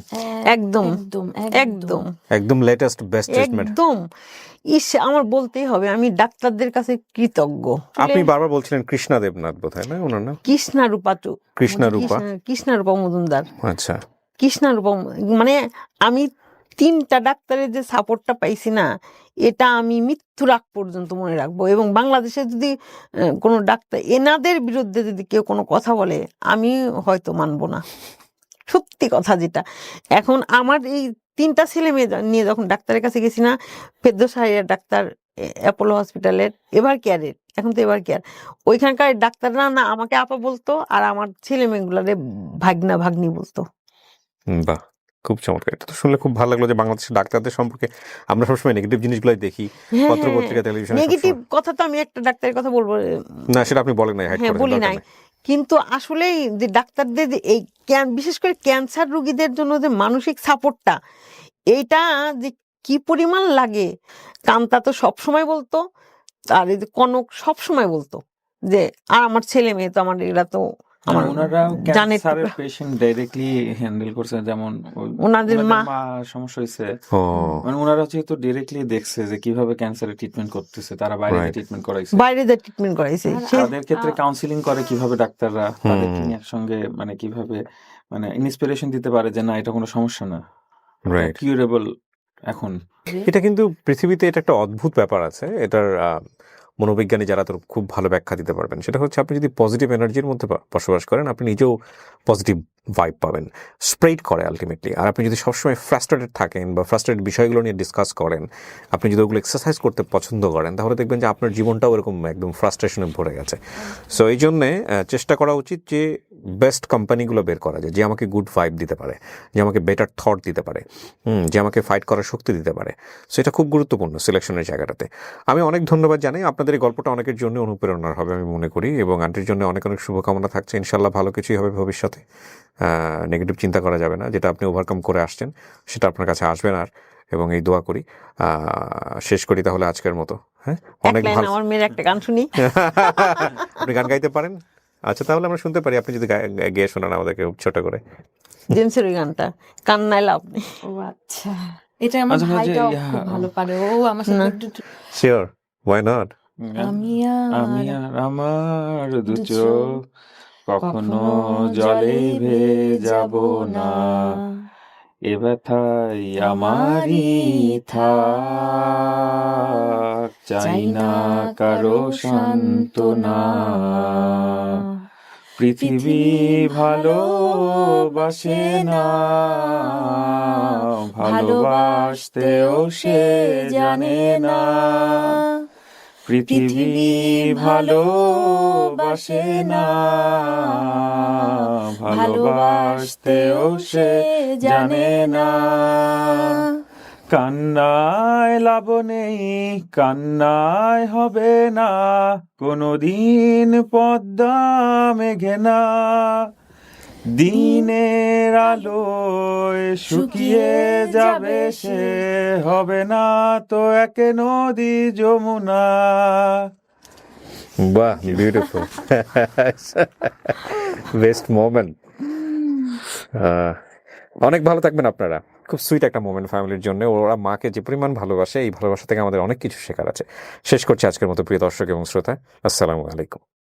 Speaker 1: একদম
Speaker 4: একদম
Speaker 1: একদম
Speaker 2: একদম লেটেস্ট বেস্ট ট্রিটমেন্ট।
Speaker 1: একদম। আমার বলতেই হবে, আমি ডাক্তারদের কাছে কৃতজ্ঞ।
Speaker 2: আপনি বারবার বলছিলেন কৃষ্ণা দেবনাথ বোধহয়, না ওনার নাম?
Speaker 1: কৃষ্ণারূপা মজুমদার।
Speaker 2: আচ্ছা,
Speaker 1: কৃষ্ণারূপা মানে আমি 3টা ডাক্তারের যে সাপোর্টটা পাইছি না, এটা আমি মৃত্যুর আগ পর্যন্ত মনে রাখবো। এবং বাংলাদেশে যদি কোনো ডাক্তার এনাদের বিরুদ্ধে যদি কেউ কোনো কথা বলে, আমি হয়তো মানবো না। সত্যি কথা যেটা। এখন আমার এই 3টা ছেলে মেয়ে নিয়ে যখন ডাক্তারের কাছে গেছি না, ফেরদৌস হাইয়ার ডাক্তার অ্যাপোলো হসপিটালের এভার কেয়ারের, এখন তো এভার কেয়ার, ওইখানকার ডাক্তাররা না আমাকে আপা বলতো, আর আমার ছেলে মেয়েগুলারে ভাগনা ভাগ্নি বলতো।
Speaker 2: বাহ, খুব চমৎকার। এটা তো শুনলে খুব ভালো লাগলো যে বাংলাদেশের ডাক্তারদের সম্পর্কে আমরা সবসময় নেগেটিভ জিনিসগুলোই দেখি পত্র পত্রিকা টেলিভিশনে।
Speaker 1: নেগেটিভ কথা তো আমি একটা ডাক্তারের কথা বলবো
Speaker 2: না, সেটা আপনি বলেন নাই,
Speaker 1: হ্যাঁ বলি নাই, কিন্তু আসলেই যে ডাক্তারদের এই বিশেষ করে ক্যান্সার রোগীদের জন্য যে মানসিক সাপোর্টটা, এইটা যে কি পরিমাণ লাগে। কান্তা তো সবসময় বলতো, আর এই যে কনক সবসময় বলতো যে আর আমার ছেলে মেয়ে তো আমার এরা তো
Speaker 3: ওনারা ক্যান্সারের পেশেন্ট ডাইরেক্টলি হ্যান্ডেল করছে, যেমন
Speaker 1: ওনাদের মা
Speaker 3: সমস্যা হয়েছে, মানে ওনারা যেহেতু ডাইরেক্টলি দেখছে যে কিভাবে ক্যান্সারের ট্রিটমেন্ট করতেছে, তারা বাইরে ট্রিটমেন্ট করাইছে, তাদের ক্ষেত্রে কাউন্সিলিং করে কিভাবে ডাক্তাররা তাদেরকে নিয়ে একসঙ্গে মানে কিভাবে মানে ইন্সপিরেশন দিতে পারে যে না এটা কোনো সমস্যা না, কিউরেবল। এখন
Speaker 2: এটা কিন্তু পৃথিবীতে এটা একটা অদ্ভুত ব্যাপার আছে, এটার মনোবিজ্ঞানী যারা তো খুব ভালো ব্যাখ্যা দিতে পারবেন। সেটা হচ্ছে আপনি যদি পজিটিভ এনার্জির মধ্যে বসবাস করেন, আপনি নিজেও পজিটিভ ভাইব পাবেন, স্প্রেড করে আলটিমেটলি। আর আপনি যদি সবসময় ফ্রাস্ট্রেটেড থাকেন বা ফ্রাস্ট্রেটেড বিষয়গুলো নিয়ে ডিসকাস করেন, আপনি যদি ওগুলো এক্সারসাইজ করতে পছন্দ করেন, তাহলে দেখবেন যে আপনার জীবনটাও এরকম একদম ফ্রাস্ট্রেশনে ভরে গেছে। সো এই জন্যে চেষ্টা করা উচিত যে বেস্ট কোম্পানিগুলো বের করা যায়, যে আমাকে গুড ভাইব দিতে পারে, যে আমাকে বেটার থট দিতে পারে, যে আমাকে ফাইট করার শক্তি দিতে পারে। সো এটা খুব গুরুত্বপূর্ণ সিলেকশনের জায়গাটাতে। আমি অনেক ধন্যবাদ জানাই। আপনাদের এই গল্পটা অনেকের জন্য অনুপ্রেরণার হবে আমি মনে করি, এবং আন্টির জন্য অনেক অনেক শুভকামনা থাকছে। ইনশাল্লাহ ভালো কিছুই হবে ভবিষ্যতে। নেগেটিভ চিন্তা করা যাবে না, যেটা আপনি ওভারকাম করে আসছেন সেটা আপনার কাছে আসবে না। এবং এই দোয়া করি, শেষ করি তাহলে আজকের মতো। হ্যাঁ, অনেক ভালো।
Speaker 1: আমার মেয়ের একটা গান শুনি।
Speaker 2: আপনি গান গাইতে পারেন? আচ্ছা, তাহলে আমরা শুনতে পারি, আপনি যদি গেয়ে শোনান আমাদেরকে ছোট করে।
Speaker 1: জেমসের ওই গানটা কান্নায় লাভ নেই।
Speaker 4: ও আচ্ছা, এটা আমার ভাইটাও খুব ভালো পারে, ও আমার সাথে একটু
Speaker 2: শিওর, ওয়াই নট।
Speaker 4: আমি
Speaker 3: আর আমার দু চোখ কখনো জলে ভেজাব না, এ ব্যথাই আমারই থাক, চাই না কারো সান্ত্বনা। পৃথিবী ভালোবাসে না, ভালোবাসতেও সে জানে না। পৃথিবী ভালোবাসে না, ভালোবাসতেও সে জানে না। কান্নায় লাভ নেই, কান্নায় হবে না, কোনোদিন পদ্মা মেঘে না। দিনের আলোয় শুকিয়ে যাবে সে, হবে না তো এক নদী যমুনা।
Speaker 2: বাহ, বিউটিফুল, বেস্ট মোমেন্ট। অনেক ভালো থাকবেন আপনারা। খুব সুইট একটা মোমেন্ট ফ্যামিলির জন্য। ওরা মাকে যে পরিমাণ ভালোবাসে, এই ভালোবাসা থেকে আমাদের অনেক কিছু শেখার আছে। শেষ করছি আজকের মতো প্রিয় দর্শক এবং শ্রোতা। আসসালামু আলাইকুম।